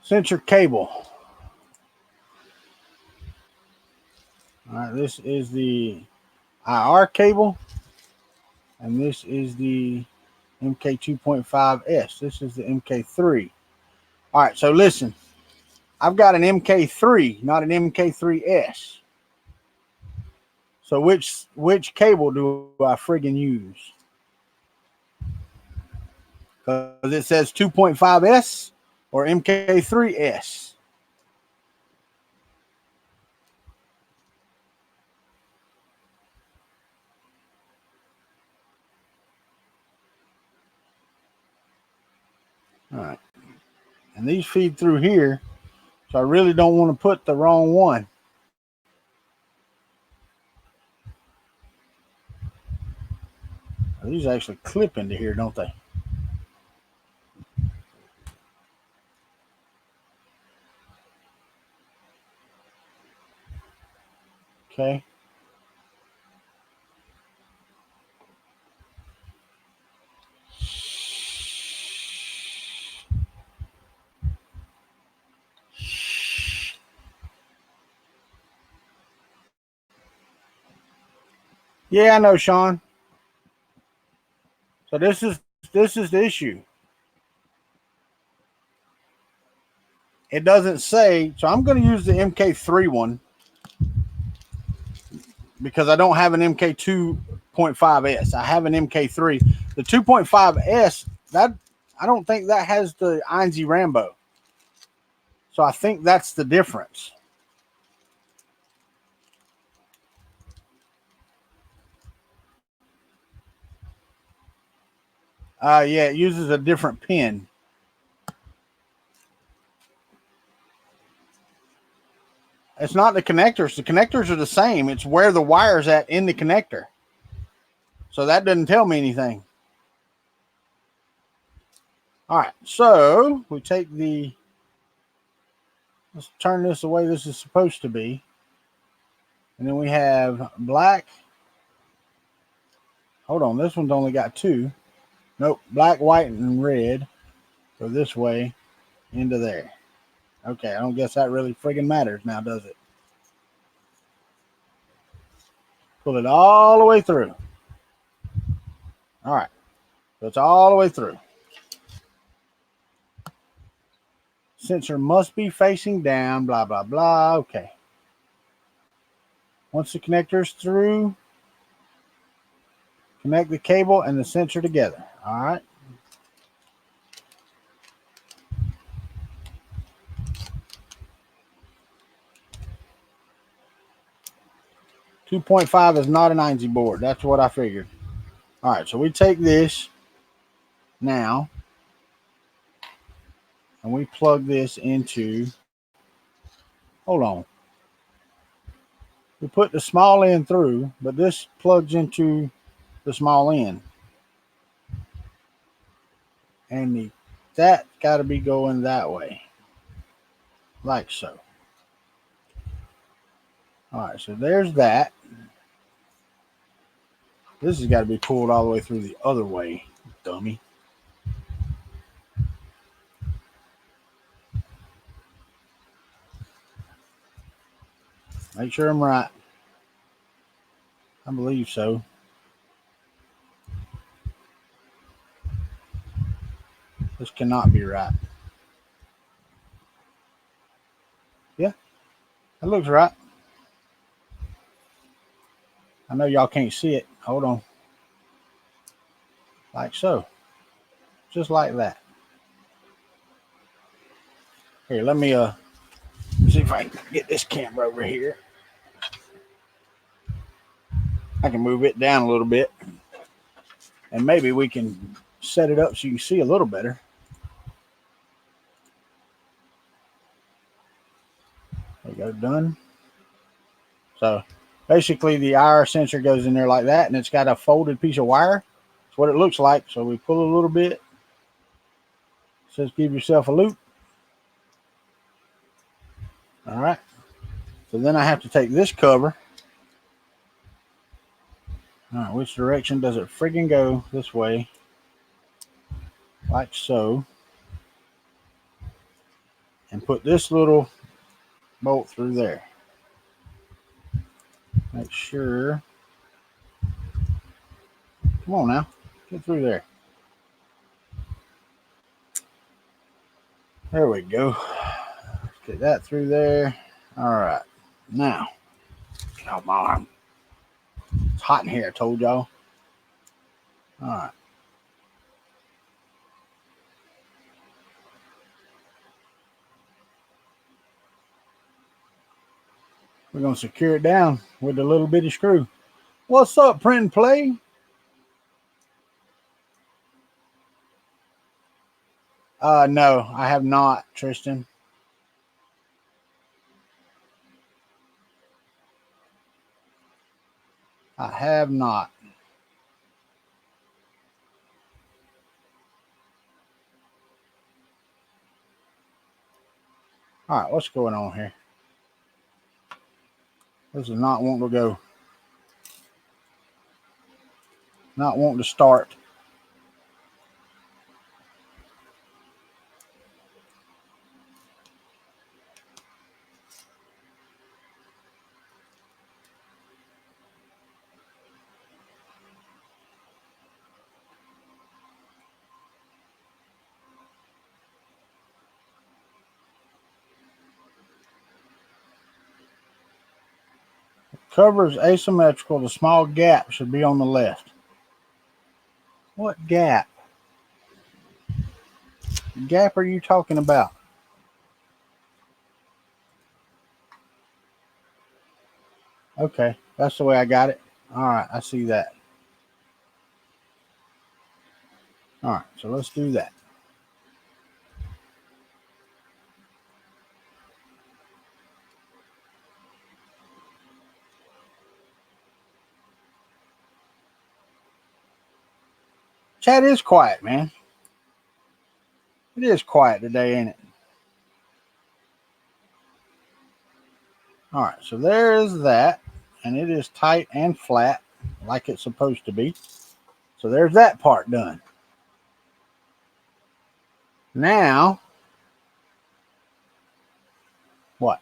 Sensor cable. All right, this is the IR cable, and this is the MK2.5S. This is the MK3. All right, so listen. I've got an MK3, not an MK3S. So which cable do I friggin' use? Because it says 2.5S or MK3S. All right. And these feed through here, so I really don't want to put the wrong one. These actually clip into here, don't they? Okay. Yeah, I know, Sean. So this is the issue. It doesn't say, so I'm going to use the MK3 one because I don't have an MK2.5S. I have an MK3. The 2.5S, that I don't think that has the INZ Rambo. So I think that's the difference. Yeah, it uses a different pin. It's not the connectors. The connectors are the same. It's where the wire's at in the connector. So that doesn't tell me anything. All right, so we take let's turn this the way this is supposed to be. And then we have black. Hold on, this one's only got 2. Nope, black, white, and red. Go this way into there. Okay, I don't guess that really friggin' matters now, does it? Pull it all the way through. All right, so it's all the way through. Sensor must be facing down, blah, blah, blah. Okay. Once the connector is through, connect the cable and the sensor together. All right. 2.5 is not an INSI board. That's what I figured. All right, so we take this now and we plug this into, hold on. We put the small end through, but this plugs into the small end. And that got to be going that way. Like so. All right, so there's that. This has got to be pulled all the way through the other way, dummy. Make sure I'm right. I believe so. This cannot be right. Yeah, that looks right. I know y'all can't see it. Hold on. Like so. Just like that. Here, let me see if I can get this camera over here. I can move it down a little bit. And maybe we can set it up so you can see a little better. There you go, done. So basically the IR sensor goes in there like that, and it's got a folded piece of wire. That's what it looks like. So we pull a little bit. It says give yourself a loop. All right. So then I have to take this cover. All right, which direction does it friggin' go? This way. Like so. And put this little bolt through there. Make sure. Come on now. Get through there. There we go. Get that through there. All right. Now. Come on. It's hot in here, I told y'all. All right. We're going to secure it down with a little bitty screw. What's up, Print and Play? No, I have not, Tristan. I have not. All right, what's going on here? This is not wanting to go. Not wanting to start. Cover is asymmetrical. The small gap should be on the left. What gap? Gap are you talking about? Okay, that's the way I got it. All right, I see that. All right, so let's do that. Chat is quiet, man. It is quiet today, ain't it? All right, so there is that, and it is tight and flat like it's supposed to be. So there's that part done. Now, what?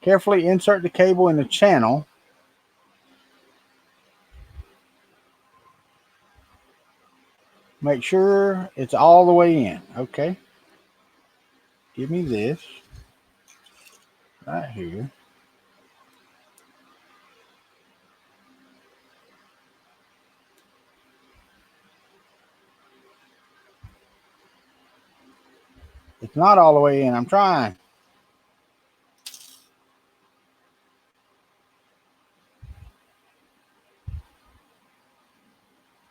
Carefully insert the cable in the channel. Make sure it's all the way in. Okay. Give me this right here. It's not all the way in. I'm trying.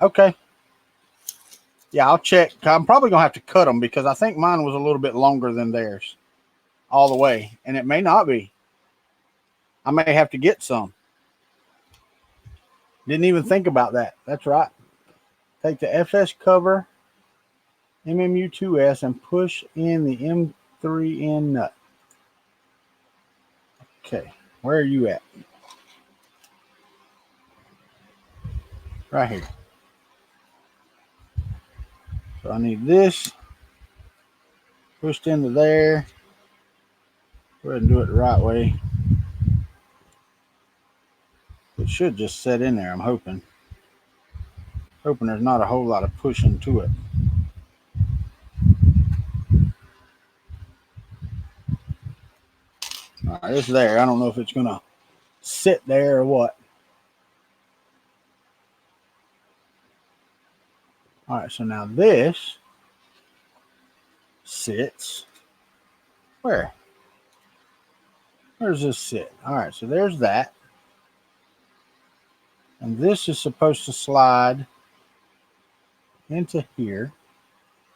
Okay. Yeah, I'll check. I'm probably going to have to cut them because I think mine was a little bit longer than theirs all the way. And it may not be. I may have to get some. Didn't even think about that. That's right. Take the FS cover, MMU2S, and push in the M3N nut. Okay. Where are you at? Right here. So I need this pushed into there. Go ahead and do it the right way. It should just set in there, I'm hoping. Hoping there's not a whole lot of pushing to it. All right, it's there. I don't know if it's going to sit there or what. All right, so now this sits where? Where does this sit? All right, so there's that. And this is supposed to slide into here.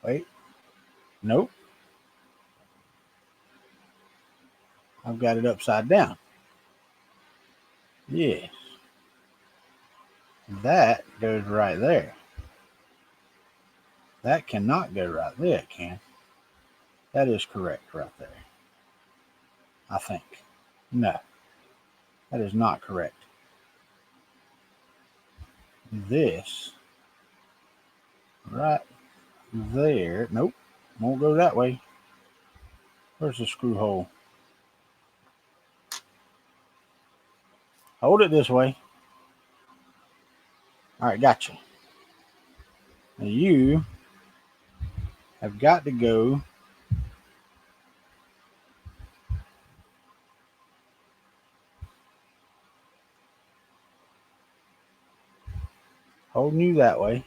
Wait. Nope. I've got it upside down. Yes. That goes right there. That cannot go right there, it can. That is correct right there. I think. No. That is not correct. This right there. Nope. Won't go that way. Where's the screw hole? Hold it this way. All right, gotcha. Now you have got to go holding you that way.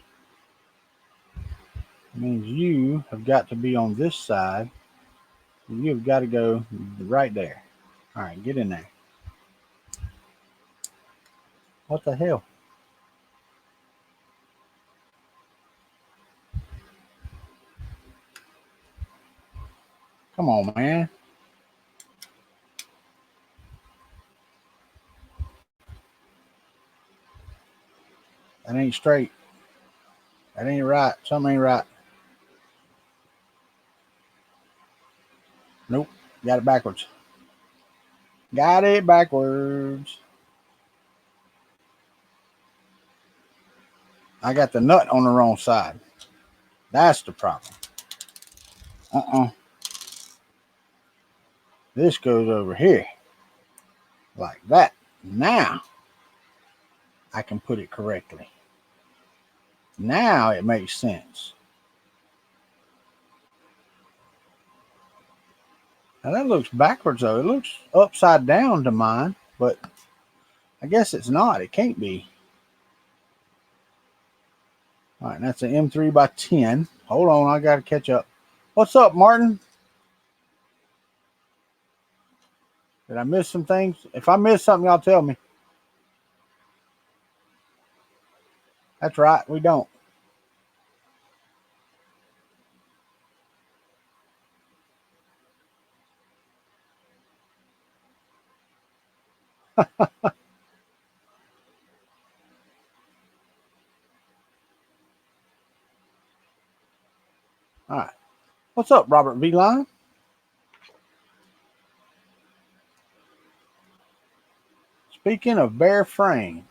It means you have got to be on this side. You've got to go right there. All right, get in there. What the hell? Come on, man. That ain't straight. That ain't right. Something ain't right. Nope. Got it backwards. Got it backwards. I got the nut on the wrong side. That's the problem. This goes over here. Like that. Now, I can put it correctly. Now it makes sense. Now that looks backwards though. It looks upside down to mine, but I guess it's not. It can't be. All right, that's an M3 by 10. Hold on, I got to catch up. What's up, Martin? Did I miss some things? If I missed something, y'all tell me. That's right, we don't. All right. What's up, Robert V. Line? Speaking of bare frames.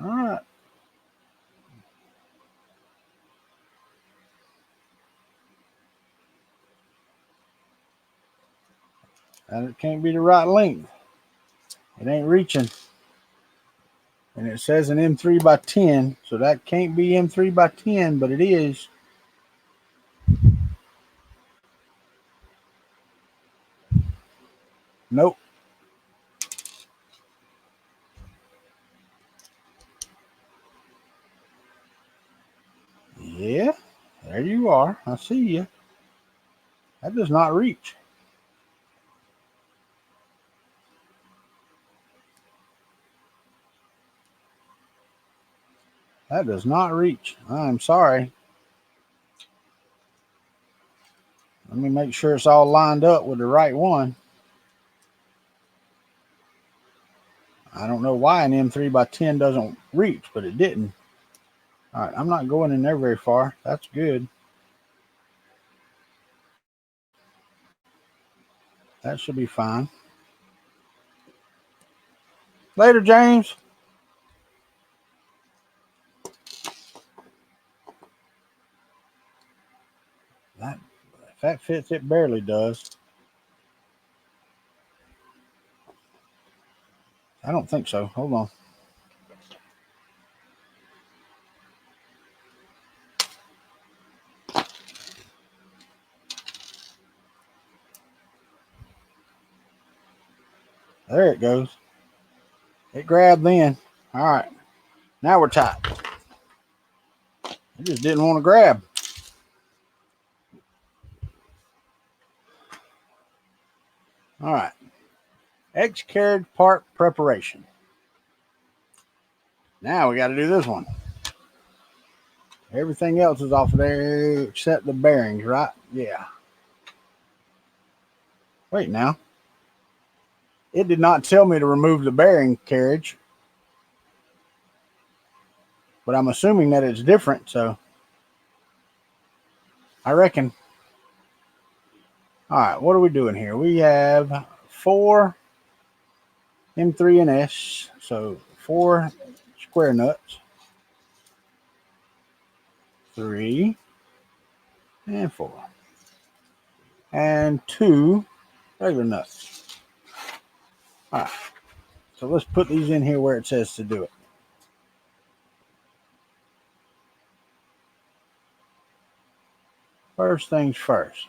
All right. And it can't be the right length. It ain't reaching. And it says an M3 by 10, so that can't be M3 by 10, but it is. Nope. Yeah, there you are. I see you. That does not reach. That does not reach. I'm sorry. Let me make sure it's all lined up with the right one. I don't know why an M3x10 doesn't reach, but it didn't. All right, I'm not going in there very far. That's good. That should be fine. Later, James. If that fits, it barely does. I don't think so. Hold on. There it goes. It grabbed then. All right. Now we're tight. It just didn't want to grab. All right. X carriage part preparation. Now we got to do this one. Everything else is off of there except the bearings, right? Yeah. Wait now. It did not tell me to remove the bearing carriage, but I'm assuming that it's different, so I reckon. All right, what are we doing here? We have 4 M3 and S, so 4 square nuts, 3 and 4, and 2 regular nuts. All right, so let's put these in here where it says to do it. First things first.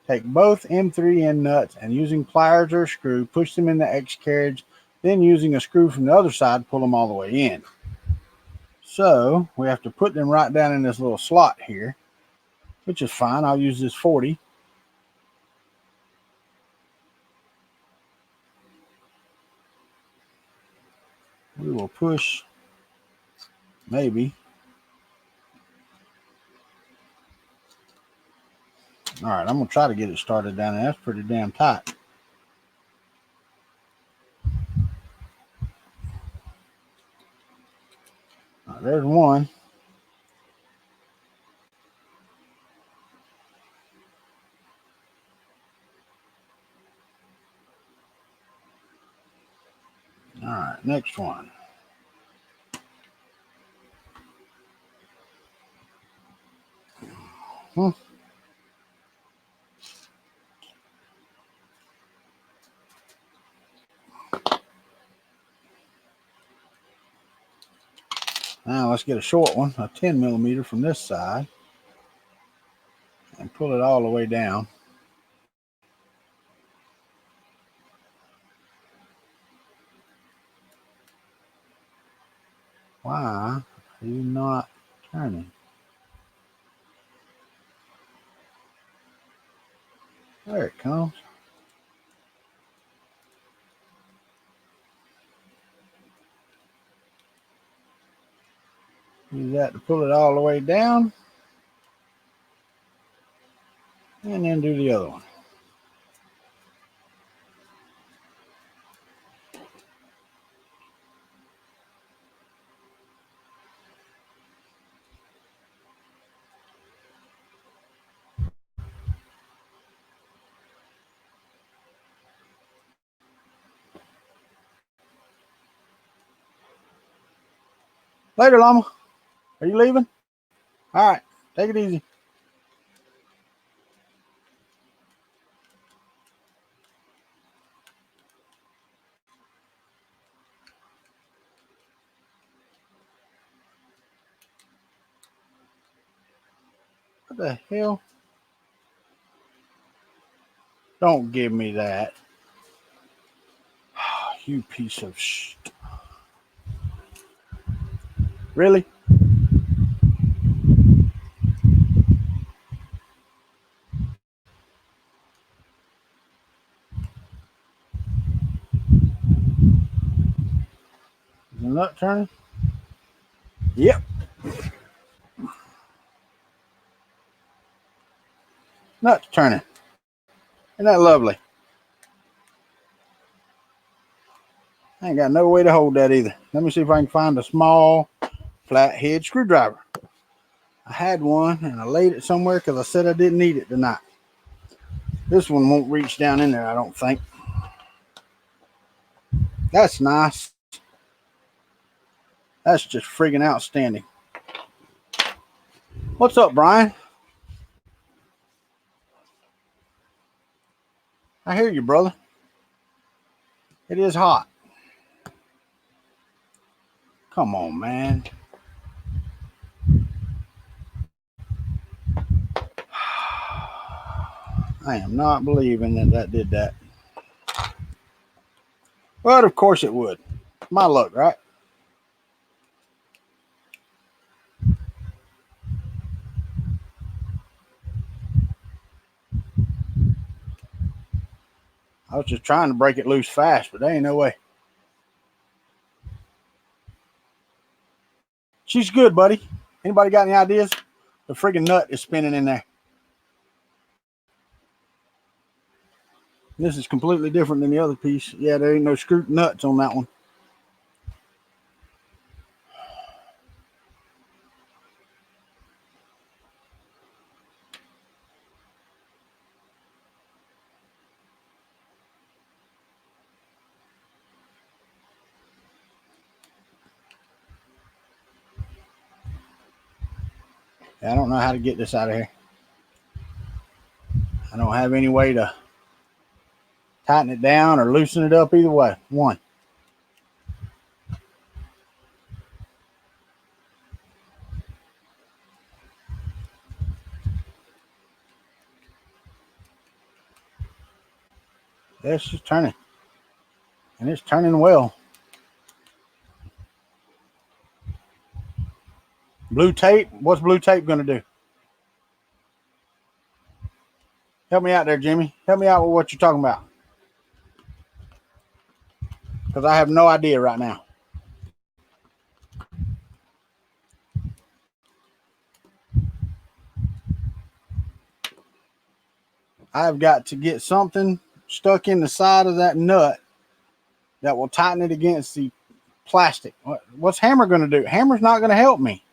Take both M3 end nuts and using pliers or a screw, push them in the X carriage, then using a screw from the other side, pull them all the way in. So we have to put them right down in this little slot here, which is fine. I'll use this 40. We will push, maybe. All right, I'm going to try to get it started down there. That's pretty damn tight. All right, there's one. All right, next one. All Now let's get a short one, a 10 millimeter from this side, and pull it all the way down. Why are you not turning? There it comes. Use that to pull it all the way down. And then do the other one. Later, Llama. Are you leaving? All right. Take it easy. What the hell? Don't give me that. You piece of shit. Really? Is the nut turning? Yep. Nuts turning. Isn't that lovely? I ain't got no way to hold that either. Let me see if I can find a small flathead screwdriver. I had one and I laid it somewhere because I said I didn't need it tonight. This one won't reach down in there, I don't think. That's nice. That's just friggin' outstanding. What's up, Brian? I hear you, brother. It is hot. Come on, man. I am not believing that that did that. But of course it would. My luck, right? I was just trying to break it loose fast, but there ain't no way. She's good, buddy. Anybody got any ideas? The friggin' nut is spinning in there. This is completely different than the other piece. Yeah, there ain't no screw nuts on that one. I don't know how to get this out of here. I don't have any way to tighten it down or loosen it up either way. One. It's just turning. And it's turning well. Blue tape? What's blue tape going to do? Help me out there, Jimmy. Help me out with what you're talking about. Because I have no idea right now. I've got to get something stuck in the side of that nut that will tighten it against the plastic. What's hammer going to do? Hammer's not going to help me.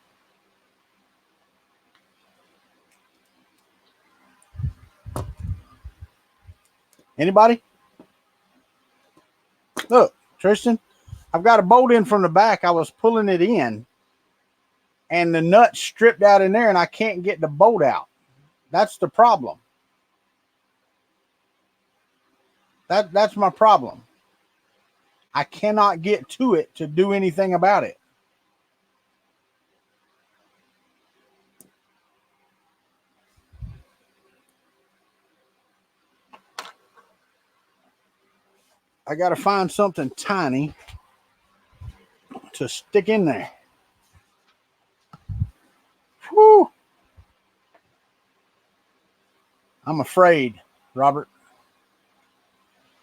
Anybody? Look, Tristan, I've got a bolt in from the back. I was pulling it in, and the nut stripped out in there, and I can't get the bolt out. That's the problem. That's my problem. I cannot get to it to do anything about it. I got to find something tiny to stick in there. Whew. I'm afraid, Robert.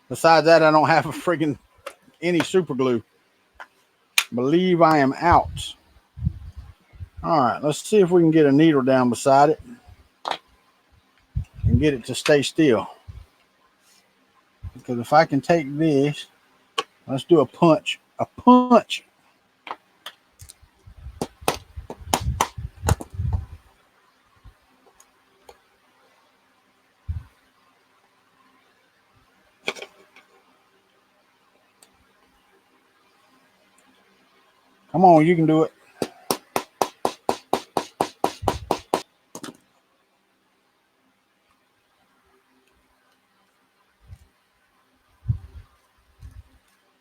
Besides that, I don't have a friggin' any super glue. Believe I am out. All right, let's see if we can get a needle down beside it and get it to stay still. Because if I can take this, let's do a punch. A punch. Come on, you can do it.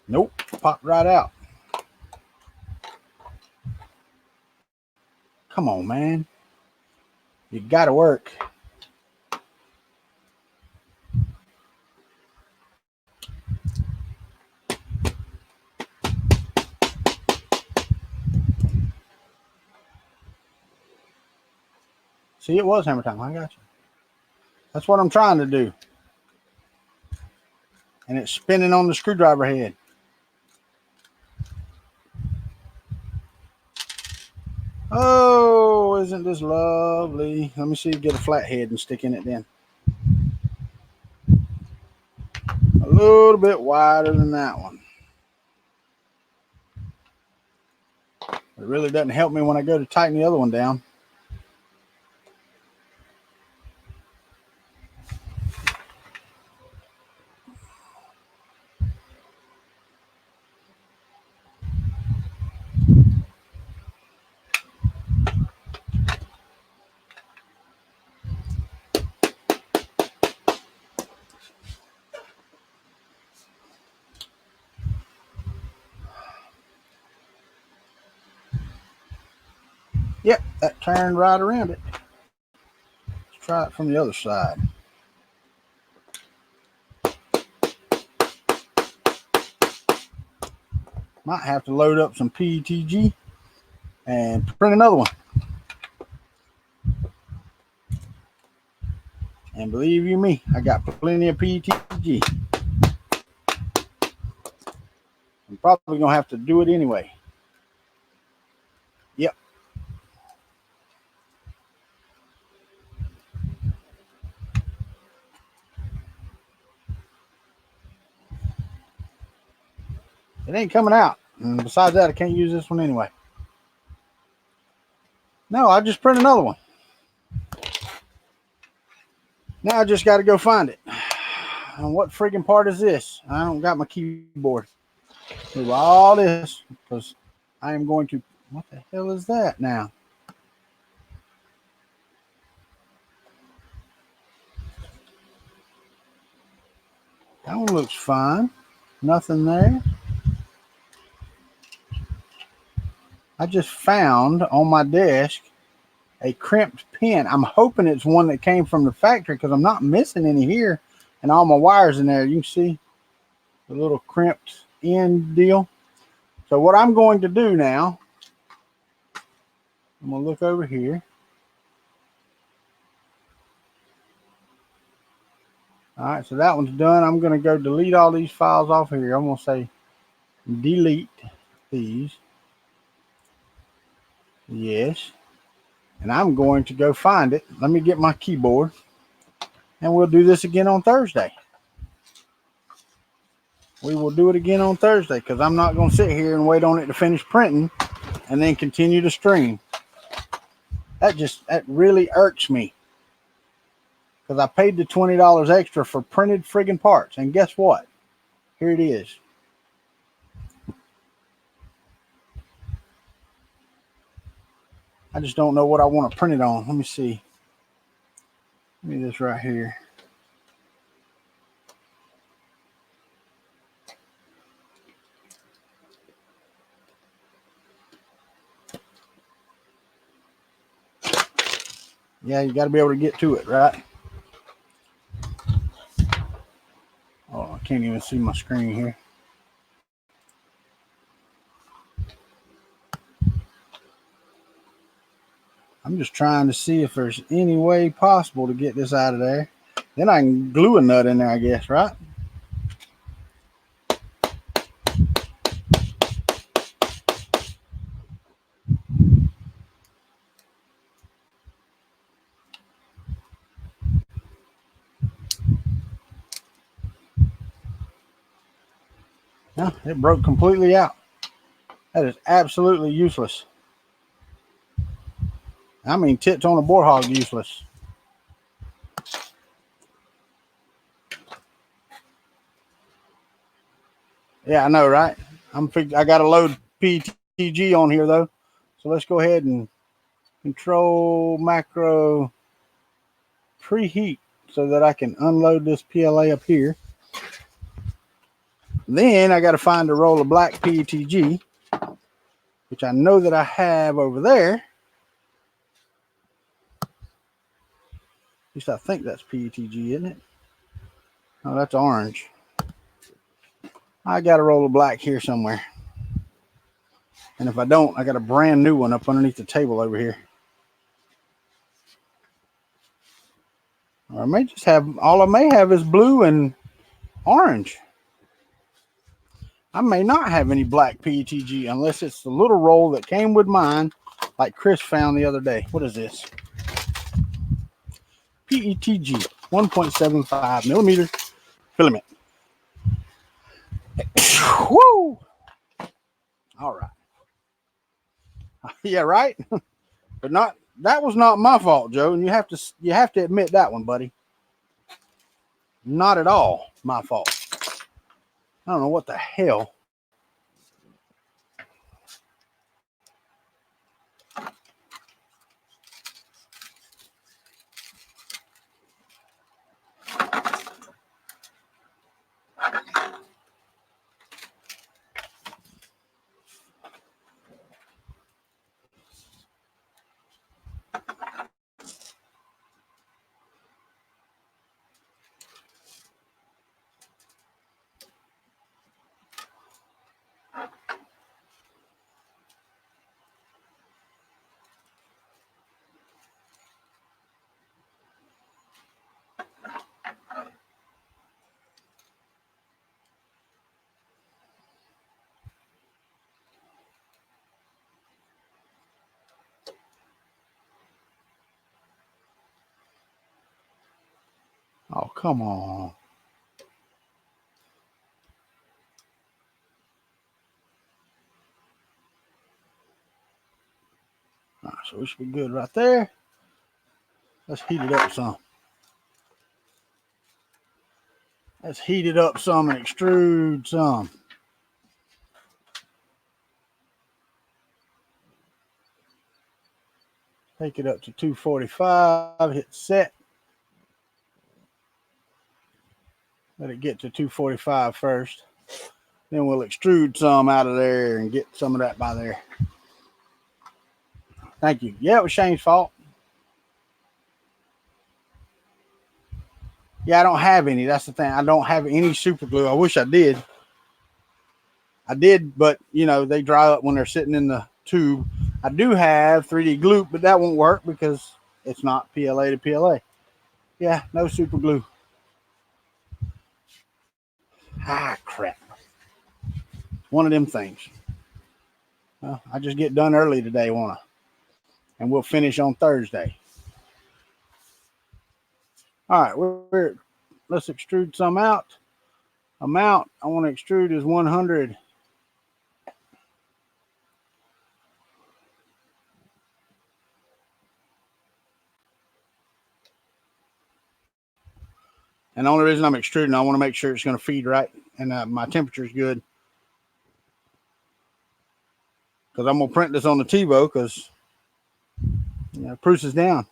Nope, popped right out. Come on, man. You got to work. See, it was hammer time. I got you. That's what I'm trying to do. And it's spinning on the screwdriver head. Oh, isn't this lovely? Let me see you get a flathead and stick in it then. A little bit wider than that one. It really doesn't help me when I go to tighten the other one down. Yep, that turned right around it. Let's try it from the other side. Might have to load up some PETG and print another one. And believe you me, I got plenty of PETG. I'm probably going to have to do it anyway. Yep. It ain't coming out. And besides that, I can't use this one anyway. No, I just print another one. Now I just got to go find it. And what friggin' part is this? I don't got my keyboard. Do all this because I am going to. What the hell is that now? That one looks fine. Nothing there. I just found on my desk a crimped pin. I'm hoping it's one that came from the factory because I'm not missing any here. And all my wires in there. You can see the little crimped end deal. So what I'm going to do now, I'm going to look over here. All right, so that one's done. I'm going to go delete all these files off of here. I'm going to say delete these. Yes. And I'm going to go find it. Let me get my keyboard. And we'll do this again on Thursday. We will do it again on Thursday because I'm not going to sit here and wait on it to finish printing and then continue to stream. That really irks me. Because I paid the $20 extra for printed friggin' parts. And guess what? Here it is. I just don't know what I want to print it on. Let me see. Give me this right here. Yeah, you got to be able to get to it, right? Oh, I can't even see my screen here. I'm just trying to see if there's any way possible to get this out of there. Then I can glue a nut in there, I guess, right? No, it broke completely out. That is absolutely useless. I mean, tits on a boar hog useless. Yeah, I know, right? I got to load PTG on here though, so let's go ahead and control macro preheat so that I can unload this PLA up here. Then I got to find a roll of black PETG, which I know that I have over there. At least I think that's PETG, isn't it? Oh, that's orange. I got a roll of black here somewhere. And if I don't, I got a brand new one up underneath the table over here. Or I may just have, all I may have is blue and orange. I may not have any black PETG unless it's the little roll that came with mine like Chris found the other day. What is this? PETG 1.75 millimeter filament. Woo! All right. Yeah, right. But that was not my fault, Joe. And you have to admit that one, buddy. Not at all my fault. I don't know what the hell. Oh, come on. All right, so we should be good right there. Let's heat it up some. Let's heat it up some and extrude some. Take it up to 245, hit set. Let it get to 245 first. Then we'll extrude some out of there and get some of that by there. Thank you. Yeah, it was Shane's fault. Yeah, I don't have any. That's the thing. I don't have any super glue. I wish I did. I did, but you know, they dry up when they're sitting in the tube. I do have 3D glue, but that won't work because it's not PLA to PLA. Yeah, no super glue. Ah, crap. One of them things. Well, I just get done early today, won't I? And we'll finish on Thursday. All right, let's extrude some out. Amount I want to extrude is 100. And the only reason I'm extruding, I want to make sure it's going to feed right and my temperature is good. Because I'm going to print this on the TiVo because Prusa is down.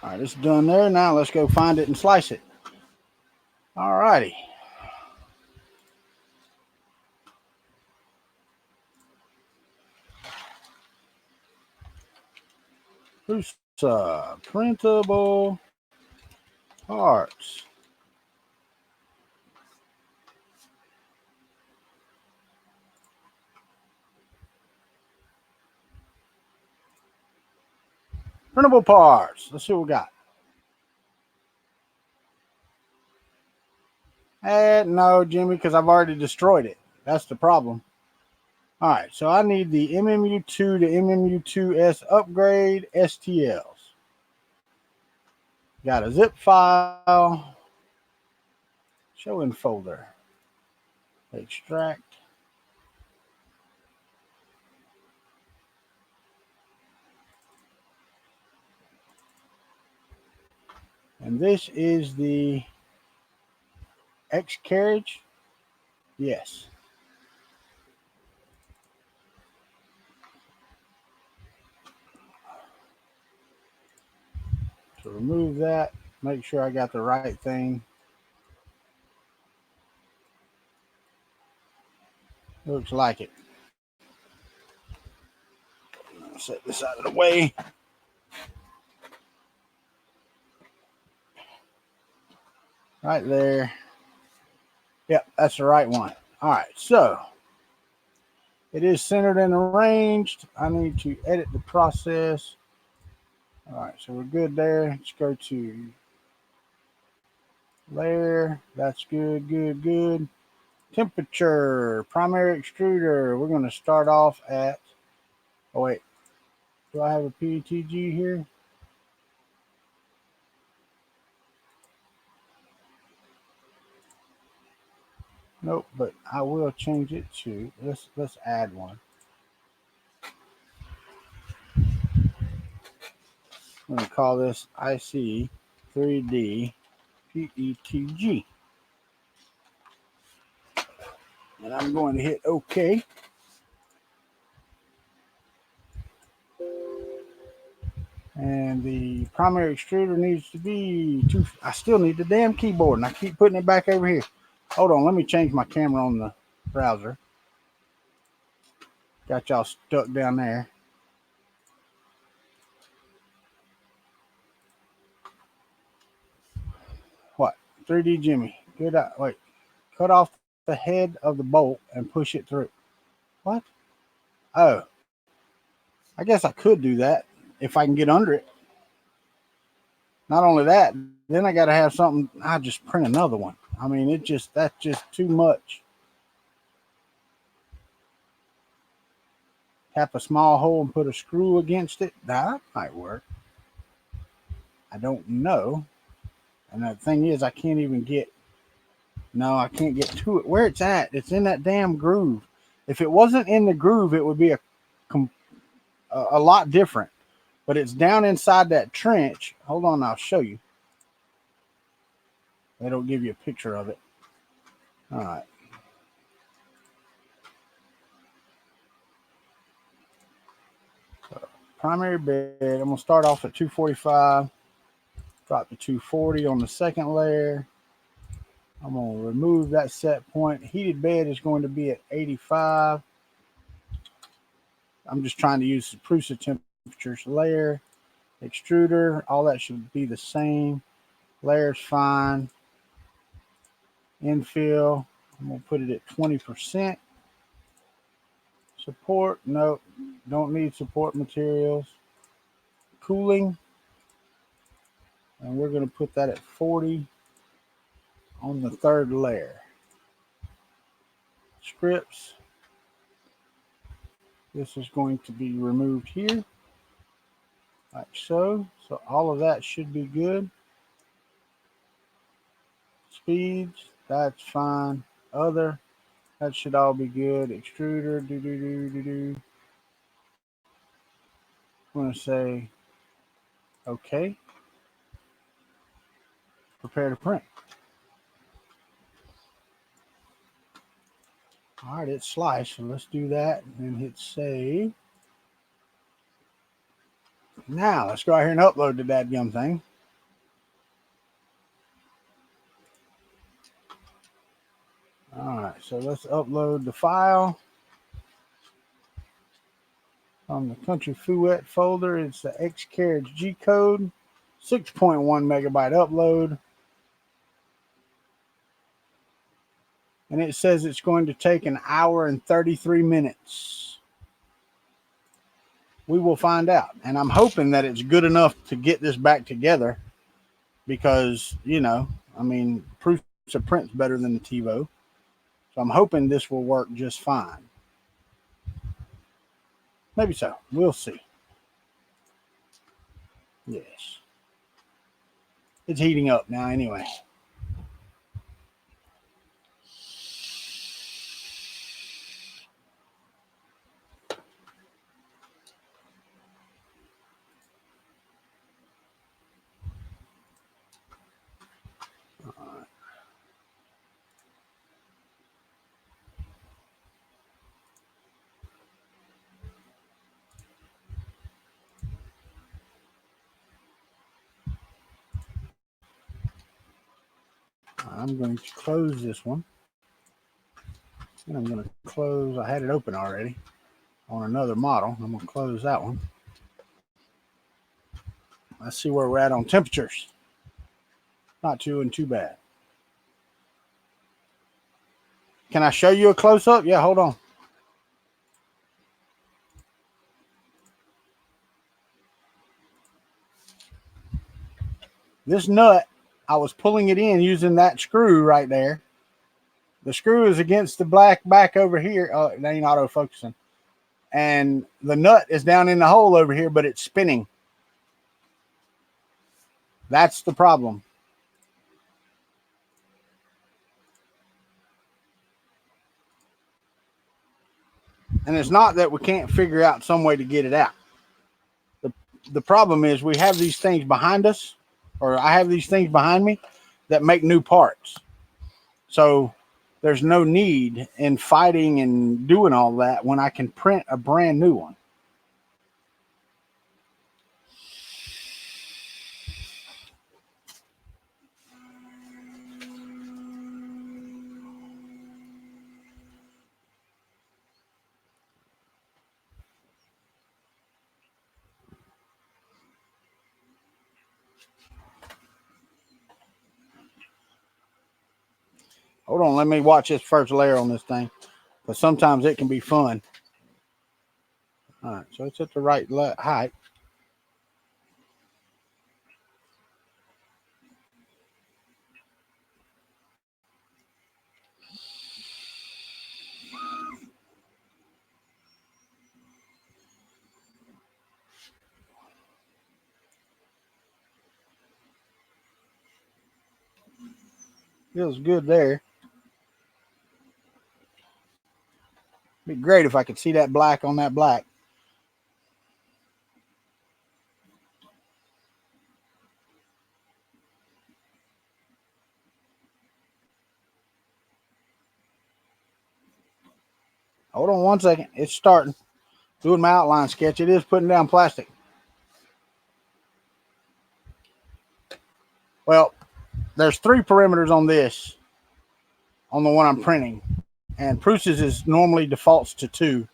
All right, it's done there. Now let's go find it and slice it. All righty. Prusa printable parts. Printable parts. Let's see what we got. No, Jimmy, because I've already destroyed it. That's the problem. All right, so I need the MMU2 to MMU2S upgrade STLs. Got a zip file. Show in folder. Extract. And this is the X carriage. Yes. To remove that, make sure I got the right thing. Looks like it. Set this out of the way. Right there. Yep, that's the right one. All right, so it is centered and arranged. I need to edit the process. All right, so we're good there. Let's go to layer. That's good, good, good. Temperature, primary extruder. We're going to start off at, oh wait, do I have a PETG here? Nope, but I will change it to, let's add one. I'm going to call this IC 3D PETG. And I'm going to hit OK. And the primary extruder needs to be two. I still need the damn keyboard, and I keep putting it back over here. Hold on, let me change my camera on the browser. Got y'all stuck down there. What? 3D Jimmy. Good. Wait. Cut off the head of the bolt and push it through. What? Oh. I guess I could do that if I can get under it. Not only that, then I got to have something. I just print another one. I mean, that's just too much. Tap a small hole and put a screw against it. That might work. I don't know. And the thing is, I can't even get. No, I can't get to it. Where it's at, it's in that damn groove. If it wasn't in the groove, it would be a lot different. But it's down inside that trench. Hold on, I'll show you. They don't give you a picture of it. All right. So, primary bed, I'm going to start off at 245. Drop to 240 on the second layer. I'm going to remove that set point. Heated bed is going to be at 85. I'm just trying to use the Prusa temperatures. Layer, extruder, all that should be the same. Layer's fine. Infill, I'm going to put it at 20%. Support, nope, don't need support materials. Cooling, and we're going to put that at 40 on the third layer. Scripts, this is going to be removed here, like so. So all of that should be good. Speeds, that's fine. Other, that should all be good. Extruder, I'm going to say okay. Prepare to print. All right, it's sliced, so let's do that and hit save. Now let's go out here and upload the dadgum thing. All right, so let's upload the file from the Kuntry Klub folder. It's the X carriage G code, 6.1 megabyte upload. And it says it's going to take 1 hour and 33 minutes. We will find out. And I'm hoping that it's good enough to get this back together because, you know, I mean, Prusa print's better than the TiVo. So I'm hoping this will work just fine. Maybe so. We'll see. Yes. It's heating up now anyway. I'm going to close this one. And I'm going to close, I had it open already on another model. I'm going to close that one. Let's see where we're at on temperatures. Not too bad. Can I show you a close-up? Yeah, hold on. This nut, I was pulling it in using that screw right there. The screw is against the black back over here. Oh, it ain't auto focusing. And the nut is down in the hole over here, but it's spinning. That's the problem. And it's not that we can't figure out some way to get it out. The problem is we have these things behind us, or I have these things behind me that make new parts. So there's no need in fighting and doing all that when I can print a brand new one. Hold on, let me watch this first layer on this thing, because sometimes it can be fun. All right, so it's at the right height. Feels good there. Be great if I could see that black on that black. Hold on one second. It's starting. Doing my outline sketch. It is putting down plastic. Well, there's 3 perimeters on this, on the one I'm printing. And Prusa's is normally defaults to 2.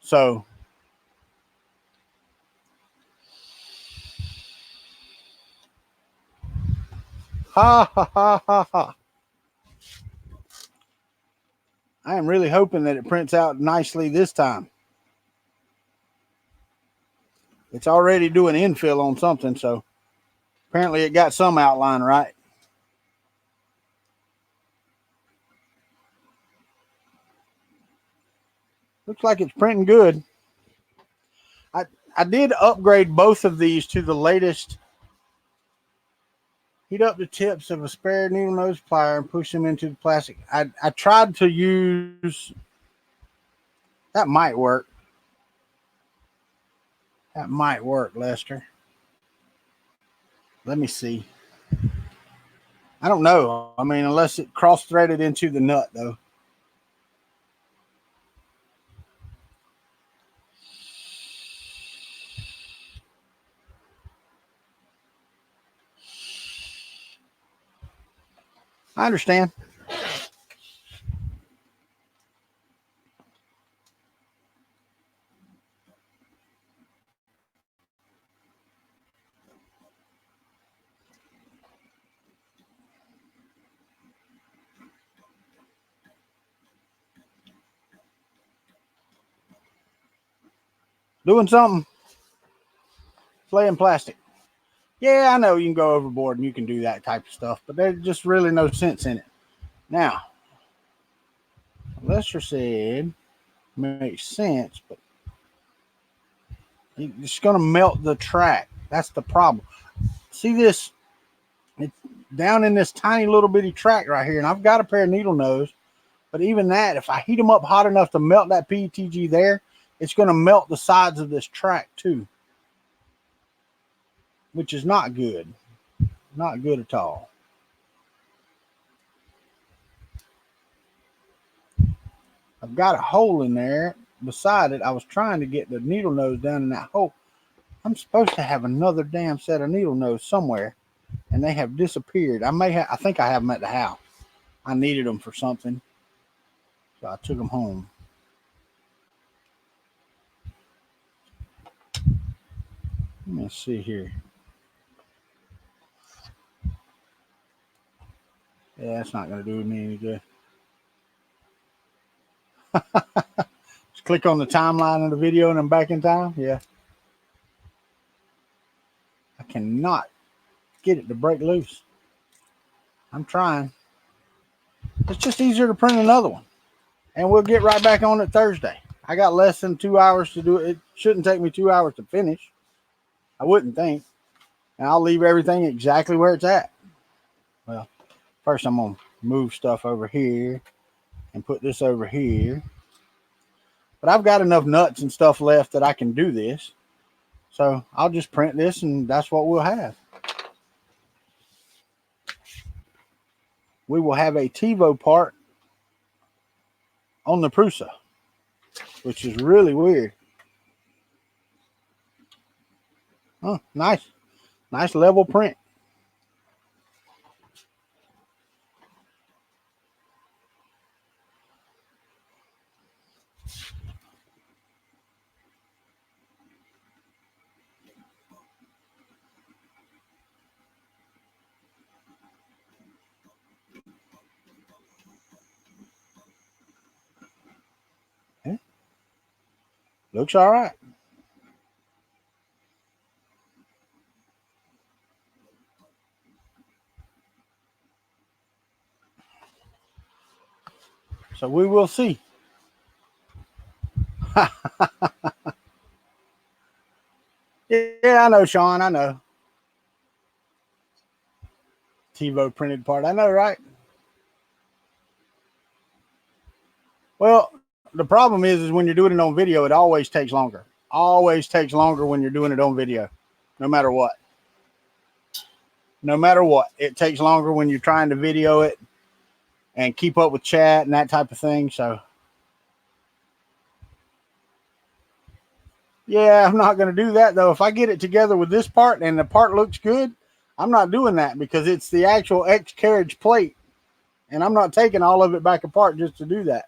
So ha ha ha ha ha. I am really hoping that it prints out nicely this time. It's already doing infill on something, so apparently it got some outline right. Looks like it's printing good. I did upgrade both of these to the latest. Heat up the tips of a spare needle nose plier and push them into the plastic. I tried to use, that might work. That might work, Lester. Let me see. I don't know. I mean, unless it cross-threaded into the nut, though. I understand. Doing something. Playing plastic. Yeah, I know you can go overboard and you can do that type of stuff, but there's just really no sense in it. Now, Lester said, makes sense, but it's going to melt the track. That's the problem. See this? It's down in this tiny little bitty track right here, and I've got a pair of needle nose, but even that, if I heat them up hot enough to melt that PETG there, it's going to melt the sides of this track too, which is not good. Not good at all. I've got a hole in there beside it. I was trying to get the needle nose down in that hole. I'm supposed to have another damn set of needle nose somewhere, and they have disappeared. I think I have them at the house. I needed them for something, so I took them home. Let me see here. Yeah, that's not going to do me any good. Just click on the timeline of the video and I'm back in time. Yeah. I cannot get it to break loose. I'm trying. It's just easier to print another one. And we'll get right back on it Thursday. I got less than 2 hours to do it. It shouldn't take me 2 hours to finish. I wouldn't think. And I'll leave everything exactly where it's at. Well, first I'm going to move stuff over here and put this over here. But I've got enough nuts and stuff left that I can do this. So I'll just print this and that's what we'll have. We will have a TiVo part on the Prusa, which is really weird. Oh, nice. Nice level print. Yeah. Looks all right. So we will see. Yeah, I know, Sean. I know. TiVo printed part. I know, right? Well, the problem is when you're doing it on video, it always takes longer. Always takes longer when you're doing it on video, no matter what. No matter what, it takes longer when you're trying to video it and keep up with chat and that type of thing. So, yeah, I'm not going to do that, though. If I get it together with this part and the part looks good, I'm not doing that because it's the actual X carriage plate. And I'm not taking all of it back apart just to do that.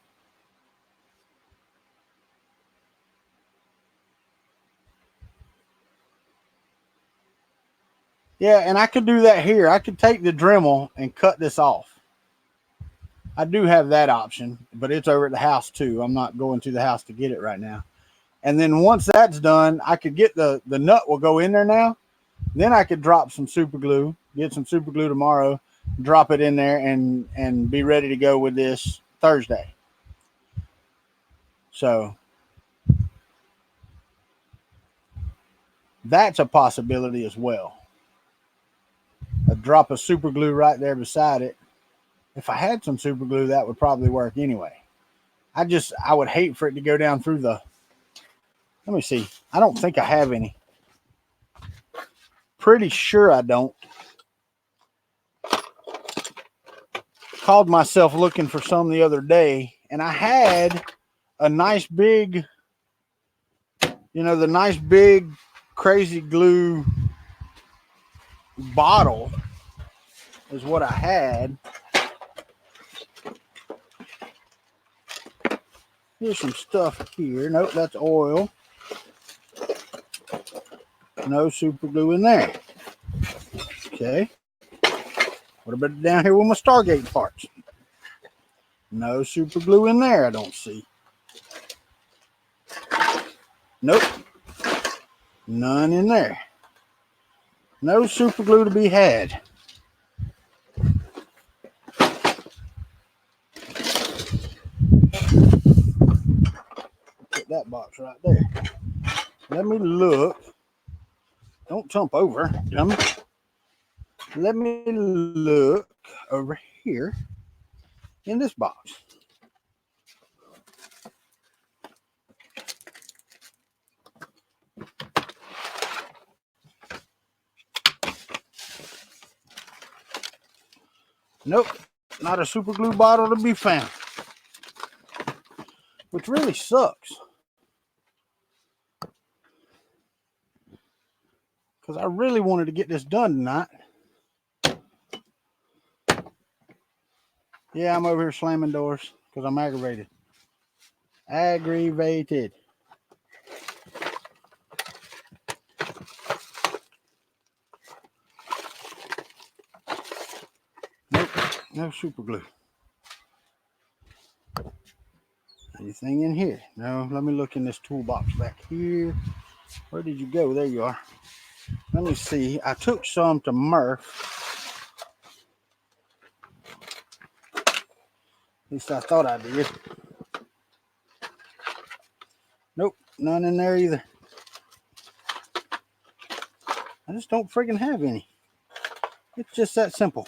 Yeah, and I could do that here. I could take the Dremel and cut this off. I do have that option, but it's over at the house too. I'm not going to the house to get it right now. And then once that's done, I could get the nut will go in there now. Then I could drop some super glue, get some super glue tomorrow, drop it in there and be ready to go with this Thursday. So that's a possibility as well. A drop of super glue right there beside it. If I had some super glue, that would probably work anyway. I would hate for it to go down through the, let me see. I don't think I have any. Pretty sure I don't. Called myself looking for some the other day, and I had a nice big, the nice big crazy glue bottle is what I had. Here's some stuff here. Nope, that's oil. No super glue in there. Okay. What about down here with my Stargate parts? No super glue in there, I don't see. Nope. None in there. No super glue to be had. Put that box right there. Let me look. Don't jump over, dummy. Let me look over here in this box. Nope, not a super glue bottle to be found, which really sucks because I really wanted to get this done tonight. Yeah, I'm over here slamming doors because I'm aggravated. Aggravated. Nope, no super glue. Anything in here? No, let me look in this toolbox back here. Where did you go? There you are. Let me see. I took some to Murph. least I thought I did. Nope, none in there either. I just don't freaking have any. It's just that simple.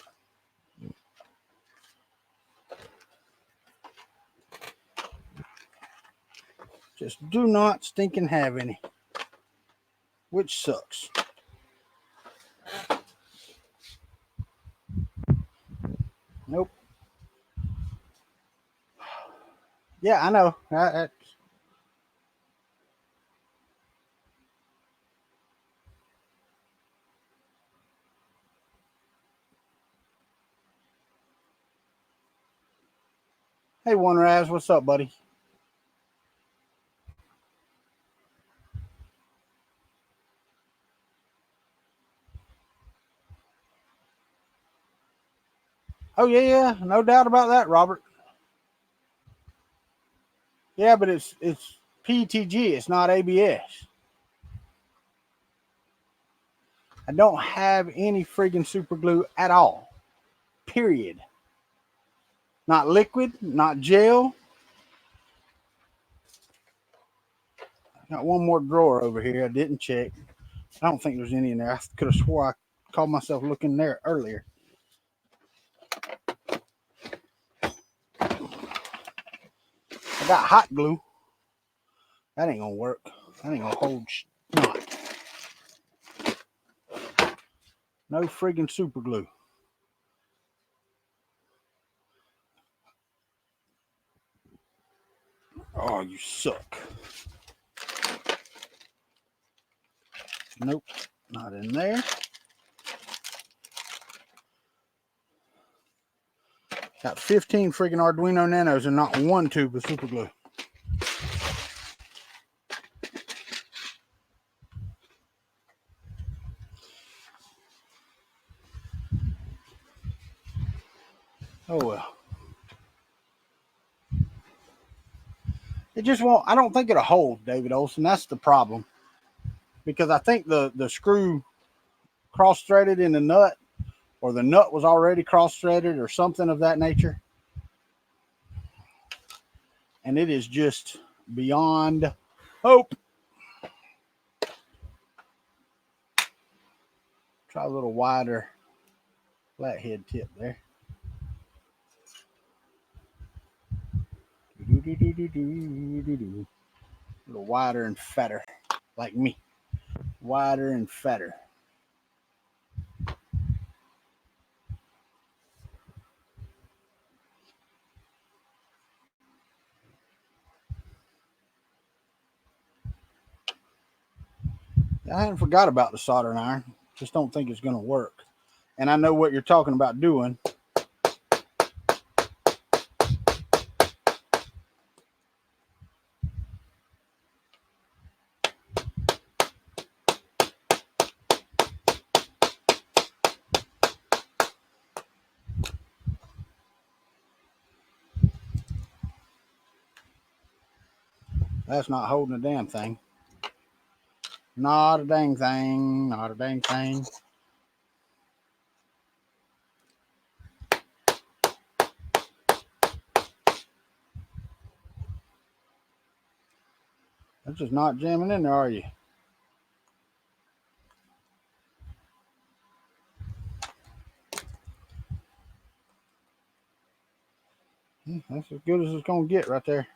Just do not stinking have any. Which sucks. Nope. Yeah, I know. Hey, One Raz, what's up, buddy? Oh yeah, no doubt about that, Robert. Yeah, but it's PTG, it's not ABS. I don't have any friggin' super glue at all. Period. Not liquid, not gel. I got one more drawer over here I didn't check. I don't think there's any in there. I could have swore I called myself looking there earlier. I got hot glue. That ain't gonna work. That ain't gonna hold snot. No friggin' super glue. Oh, you suck. Nope, not in there. Got 15 freaking Arduino Nanos and not one tube of super glue. Oh well. It just won't. I don't think it'll hold, David Olson. That's the problem. Because I think the screw cross-threaded in the nut, or the nut was already cross-threaded or something of that nature. And it is just beyond hope. Try a little wider flathead tip there. A little wider and fatter, like me. Wider and fatter. I hadn't forgot about the soldering iron. Just don't think it's going to work. And I know what you're talking about doing. That's not holding a damn thing. Not a dang thing. Not a dang thing. That's just not jamming in there, are you? That's as good as it's going to get right there.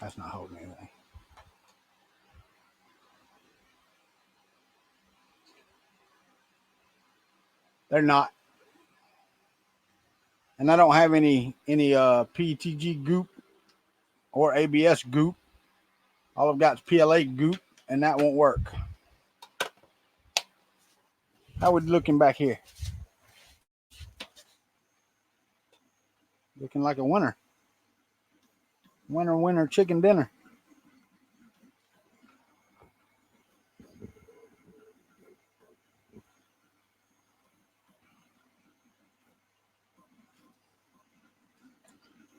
That's not holding anything. They're not. And I don't have any PTG goop or ABS goop. All I've got is PLA goop, and that won't work. How are we looking back here? Looking like a winner. Winner chicken dinner.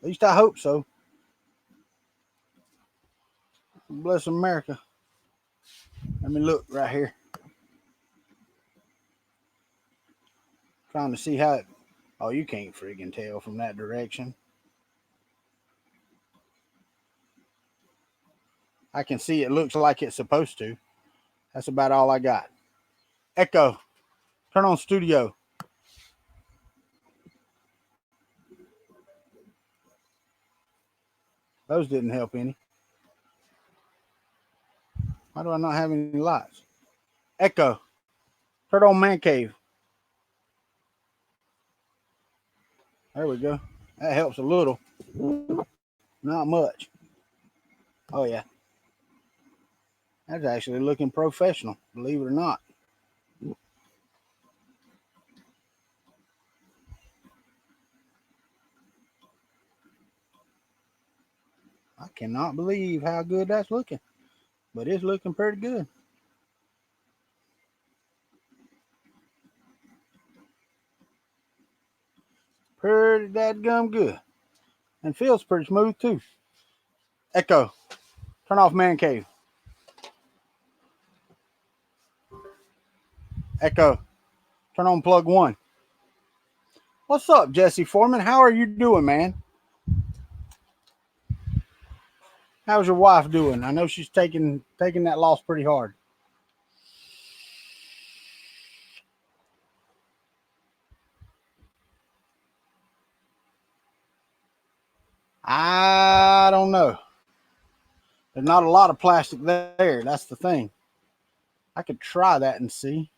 At least I hope so. Bless America. Let me look right here. Trying to see how it... Oh, you can't friggin' tell from that direction. I can see it looks like it's supposed to. That's about all I got. Echo. Turn on studio. Those didn't help any. Why do I not have any lights? Echo. Turn on man cave. There we go. That helps a little. Not much. Oh, yeah. That's actually looking professional, believe it or not. I cannot believe how good that's looking, but it's looking pretty good. Pretty dadgum good. And feels pretty smooth too. Echo. Turn off man cave. Echo. Turn on plug 1. What's up, Jesse Foreman? How are you doing, man? How's your wife doing? I know she's taking that loss pretty hard. I don't know. There's not a lot of plastic there. That's the thing. I could try that and see.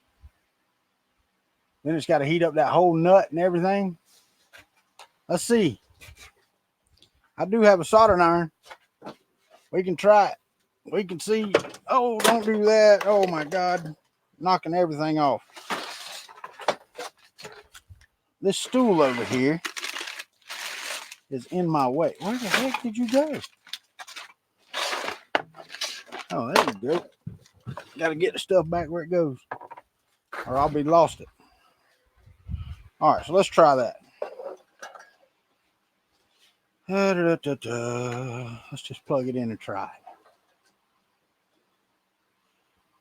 Then it's got to heat up that whole nut and everything. Let's see. I do have a soldering iron. We can try it. We can see. Oh, don't do that. Oh, my God. Knocking everything off. This stool over here is in my way. Where the heck did you go? Oh, there you go. Got to get the stuff back where it goes, or I'll be lost it. All right, so let's try that. Let's just plug it in and try it.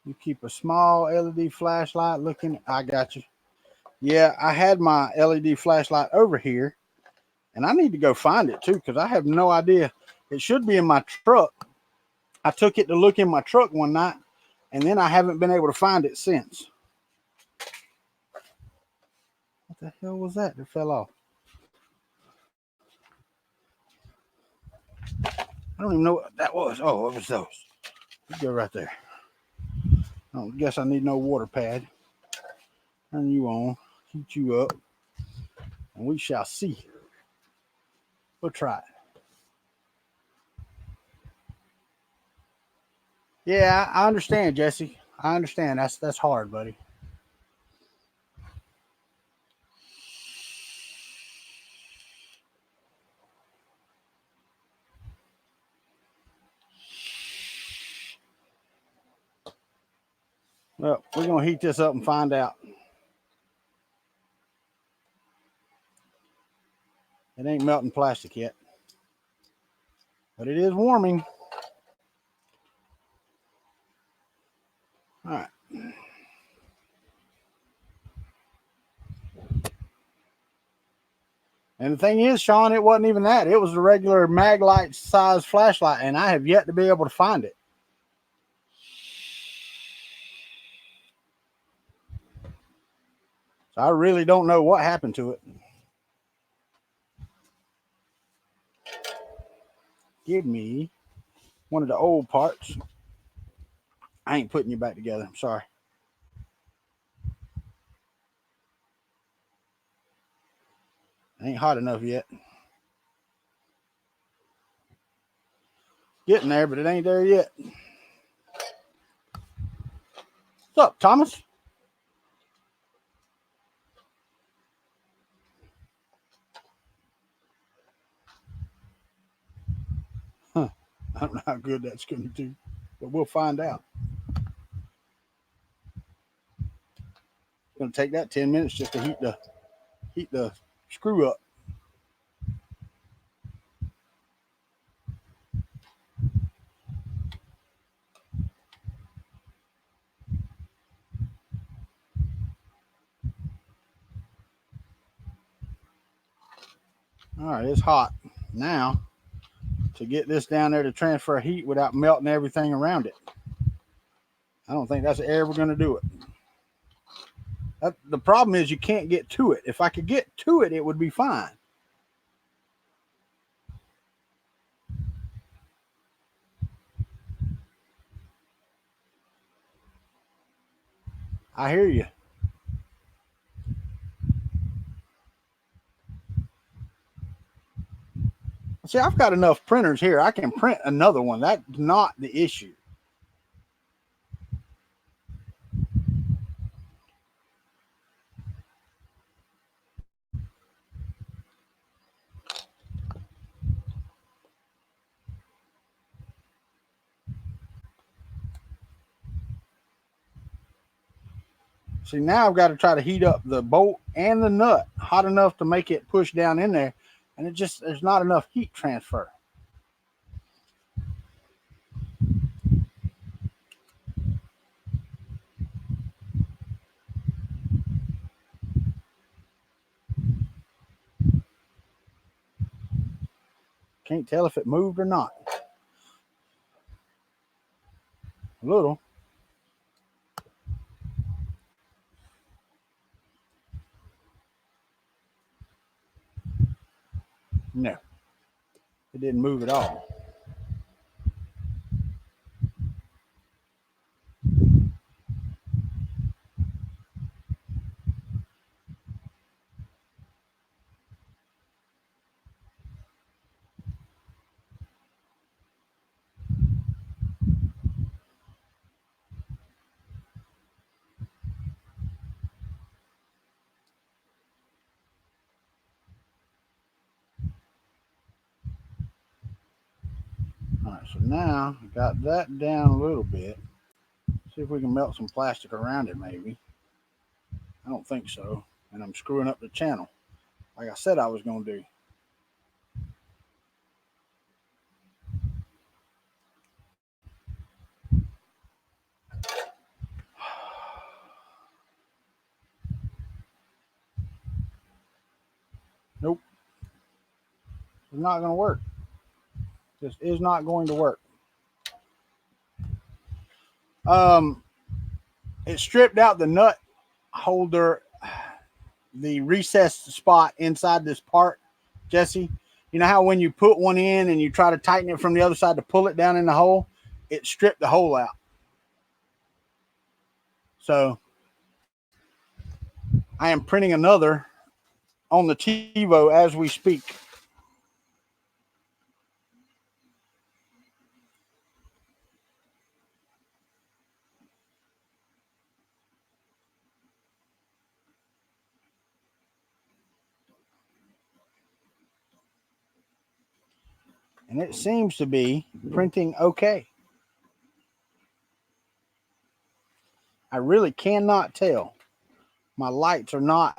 You keep a small LED flashlight looking. I got you. Yeah, I had my LED flashlight over here, and I need to go find it too because I have no idea. It should be in my truck. I took it to look in my truck one night, and then I haven't been able to find it since. What the hell was that that fell off? I don't even know what that was. Oh, it was those. Let's go right there. I don't guess I need no water pad. Turn you on, heat you up, and we shall see. We'll try it. Yeah, I understand, Jesse. I understand. That's hard, buddy. Well, we're going to heat this up and find out. It ain't melting plastic yet, but it is warming. All right. And the thing is, Sean, it wasn't even that. It was a regular mag light size flashlight, and I have yet to be able to find it. So I really don't know what happened to it. Give me one of the old parts. I ain't putting you back together. I'm sorry. It ain't hot enough yet. Getting there, but it ain't there yet. What's up, Thomas? Huh. I don't know how good that's going to do, but we'll find out. It's going to take that 10 minutes just to heat the screw up. All right, it's hot. Now, to get this down there to transfer heat without melting everything around it. I don't think that's ever going to do it. The problem is you can't get to it. If I could get to it, it would be fine. I hear you. See, I've got enough printers here. I can print another one. That's not the issue. See, now I've got to try to heat up the bolt and the nut hot enough to make it push down in there. And there's not enough heat transfer. Can't tell if it moved or not. A little. No, it didn't move at all. All right, so now I got that down a little bit. See if we can melt some plastic around it, maybe. I don't think so. And I'm screwing up the channel, like I said I was going to do. Nope. It's not going to work. This is not going to work. It stripped out the nut holder, the recessed spot inside this part, Jesse. You know how when you put one in and you try to tighten it from the other side to pull it down in the hole, it stripped the hole out. So I am printing another on the TiVo as we speak. And it seems to be printing okay. I really cannot tell. My lights are not.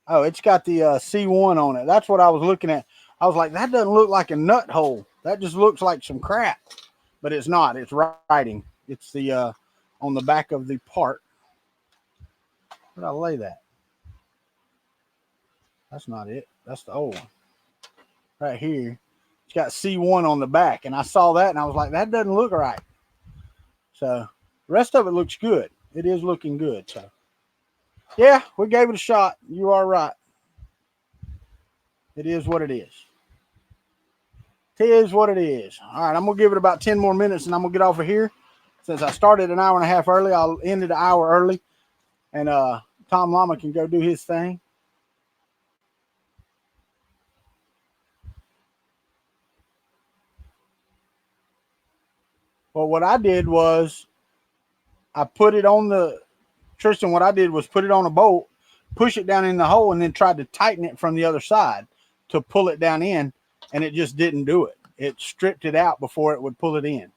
Oh, it's got the C1 on it. That's what I was looking at. I was like, that doesn't look like a nut hole. That just looks like some crap. But it's not. It's writing. It's the on the back of the part. Where'd I lay that? That's not it. That's the old one. Right here. It's got C1 on the back. And I saw that and I was like, that doesn't look right. So the rest of it looks good. It is looking good. So yeah, we gave it a shot. You are right. It is what it is. It is what it is. All right, I'm going to give it about 10 more minutes and I'm going to get off of here. Since I started an hour and a half early, I'll end it an hour early. And Tom Llama can go do his thing. Well, what I did was I put it on the, Tristan, what I did was put it on a bolt, push it down in the hole, and then tried to tighten it from the other side to pull it down in, and it just didn't do it. It stripped it out before it would pull it in.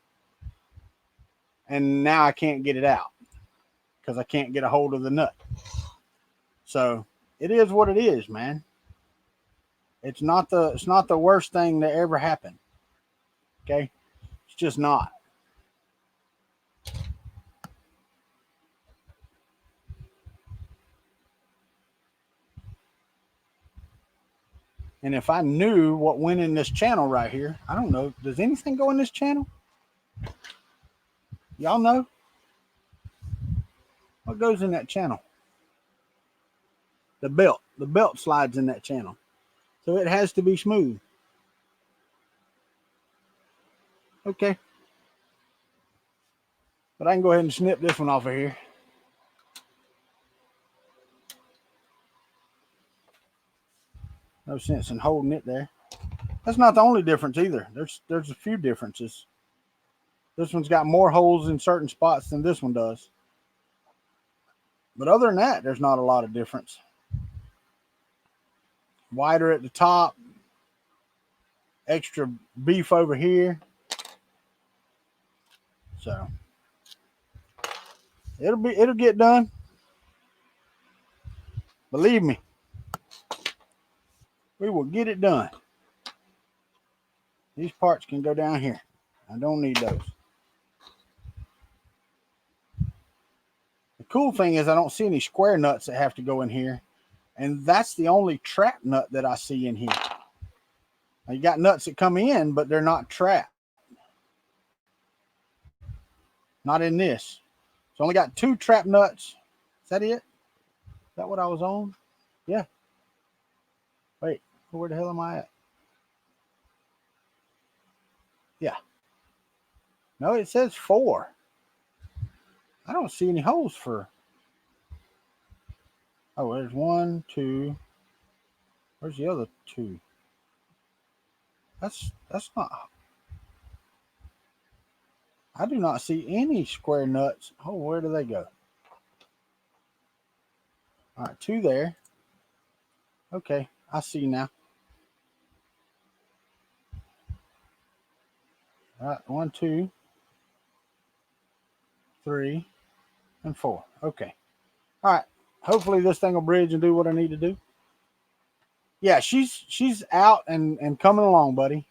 And now I can't get it out because I can't get a hold of the nut. So it is what it is, man. It's not the worst thing that ever happened. Okay? It's just not. And if I knew what went in this channel right here, I don't know. Does anything go in this channel? Y'all know? What goes in that channel? The belt. The belt slides in that channel. So it has to be smooth. Okay. But I can go ahead and snip this one off of here. No sense in holding it there. That's not the only difference either. There's a few differences. This one's got more holes in certain spots than this one does. But other than that, there's not a lot of difference. Wider at the top. Extra beef over here. So it'll get done. Believe me. We will get it done. These parts can go down here. I don't need those. The cool thing is I don't see any square nuts that have to go in here. And that's the only trap nut that I see in here. Now you got nuts that come in, but they're not trapped. Not in this. So only got 2 trap nuts. Is that it? Is that what I was on? Yeah. Wait, where the hell am I at? Yeah. No, it says 4. I don't see any holes for. Oh, there's 1, 2. Where's the other 2? That's not. I do not see any square nuts. Oh, where do they go? All right, 2 there. Okay, I see now. All right, 1, 2, 3, and 4. Okay. All right. Hopefully this thing will bridge and do what I need to do. Yeah, she's out and coming along, buddy.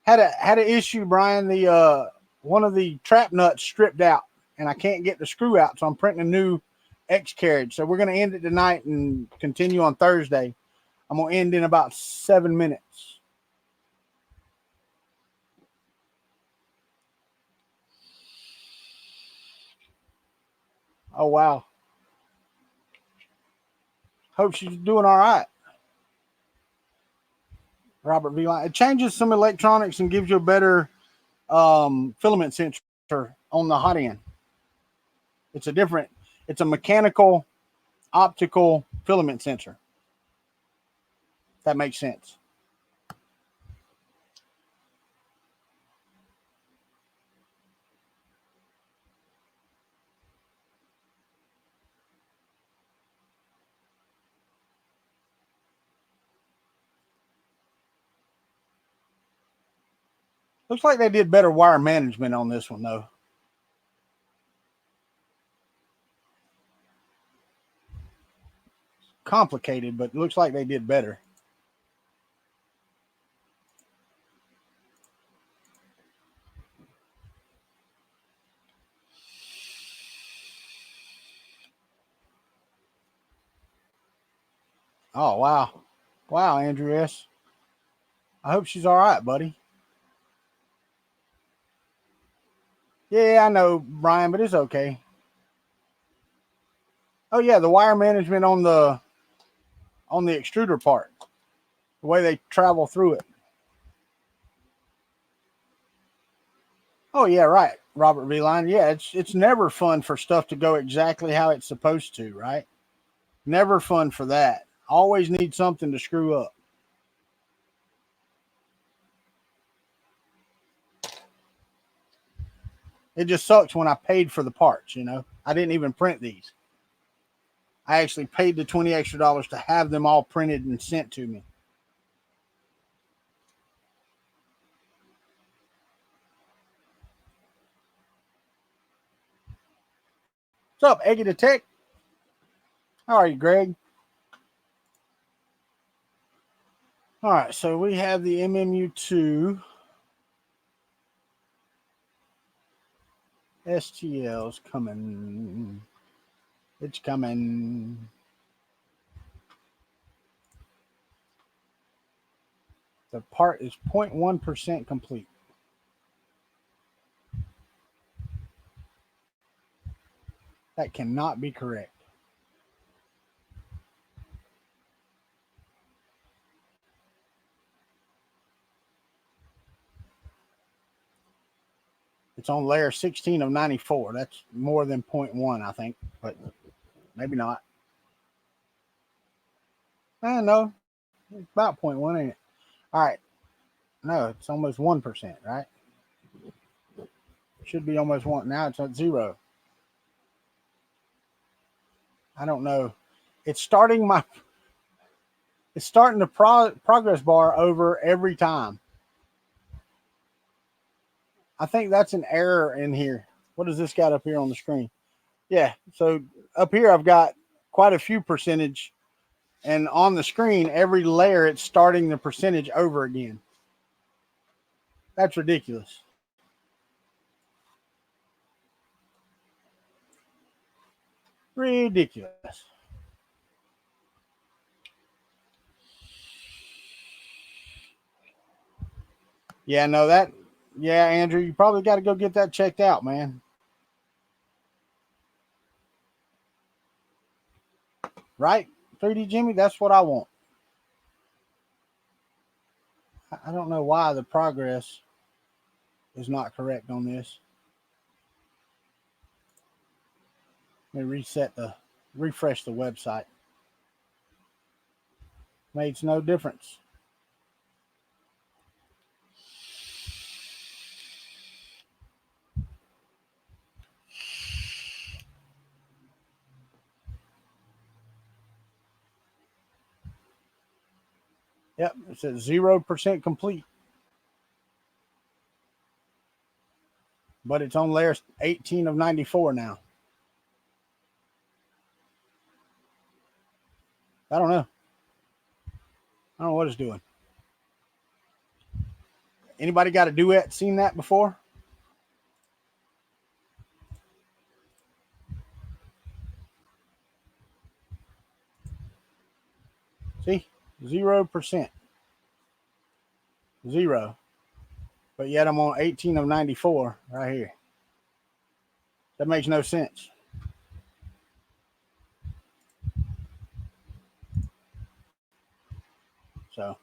Had an issue, Brian. The one of the trap nuts stripped out, and I can't get the screw out, so I'm printing a new X carriage. So we're gonna end it tonight and continue on Thursday. I'm gonna end in about 7 minutes. Oh wow. Hope she's doing all right. Robert V. Line. It changes some electronics and gives you a better filament sensor on the hot end. It's a mechanical optical filament sensor. If that makes sense. Looks like they did better wire management on this one, though. Complicated, but it looks like they did better. Oh, wow. Wow, Andrew S. I hope she's all right, buddy. Yeah, I know, Brian, but it's okay. Oh, yeah, the wire management on the extruder part. The way they travel through it. Oh, yeah, right, Robert V. Line. Yeah, it's never fun for stuff to go exactly how it's supposed to, right? Never fun for that. Always need something to screw up. It just sucks when I paid for the parts, you know. I didn't even print these. I actually paid the $20 extra to have them all printed and sent to me. What's up, Eggy the Tech? How are you, Greg? All right, so we have the MMU2 STLs coming. It's coming. The part is 0.1% complete. That cannot be correct. It's on layer 16 of 94. That's more than 0.1, I think, but maybe not. No, it's about 0.1, ain't it? All right. No, it's almost 1%, right? Should be almost 1. Now it's at 0. I don't know. It's starting the progress bar over every time. I think that's an error in here. What does this got up here on the screen? Yeah, so up here I've got quite a few percentage, and on the screen, every layer it's starting the percentage over again. That's ridiculous. Ridiculous. Yeah, no, that, yeah, Andrew, you probably got to go get that checked out, man. Right? 3D Jimmy, that's what I want. I don't know why the progress is not correct on this. Let me refresh the website. Makes no difference. Yep, it says 0% complete. But it's on layer 18 of 94 now. I don't know. I don't know what it's doing. Anybody got a duet seen that before? See? 0%. 0. But yet I'm on 18 of 94 right here. That makes no sense. So.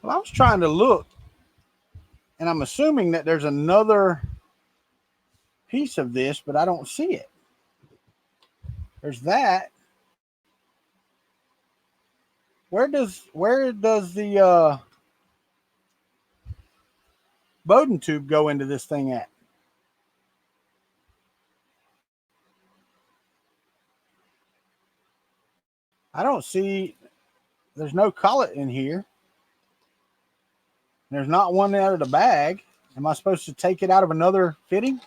Well, I was trying to look, and I'm assuming that there's another piece of this, but I don't see it. There's that. Where does the Bowden tube go into this thing at? I don't see. There's no collet in here. There's not one out of the bag. Am I supposed to take it out of another fitting?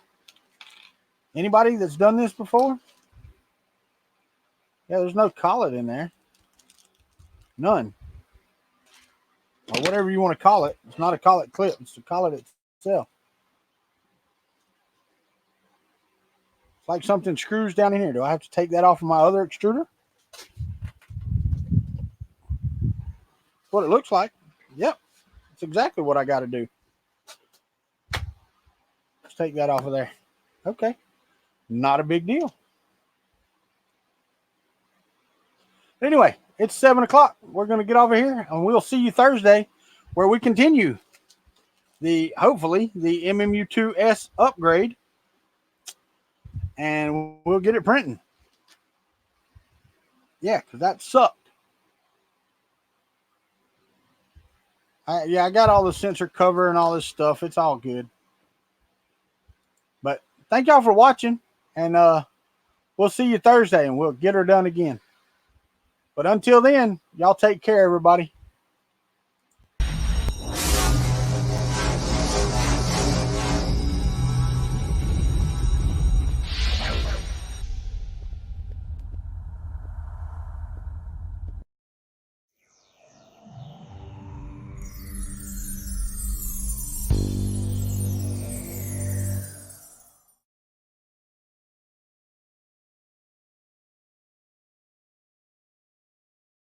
Anybody that's done this before? Yeah, there's no collet in there. None. Or whatever you want to call it. It's not a collet clip. It's the collet itself. It's like something screws down in here. Do I have to take that off of my other extruder? That's what it looks like. Yep. That's exactly what I got to do. Let's take that off of there. Okay. Not a big deal. Anyway, it's 7 o'clock. We're going to get over here, and we'll see you Thursday, where we continue hopefully the MMU2S upgrade, and we'll get it printing. Yeah, because that sucked. I got all the sensor cover and all this stuff. It's all good. But thank y'all for watching, and we'll see you Thursday, and we'll get her done again. But until then, y'all take care, everybody.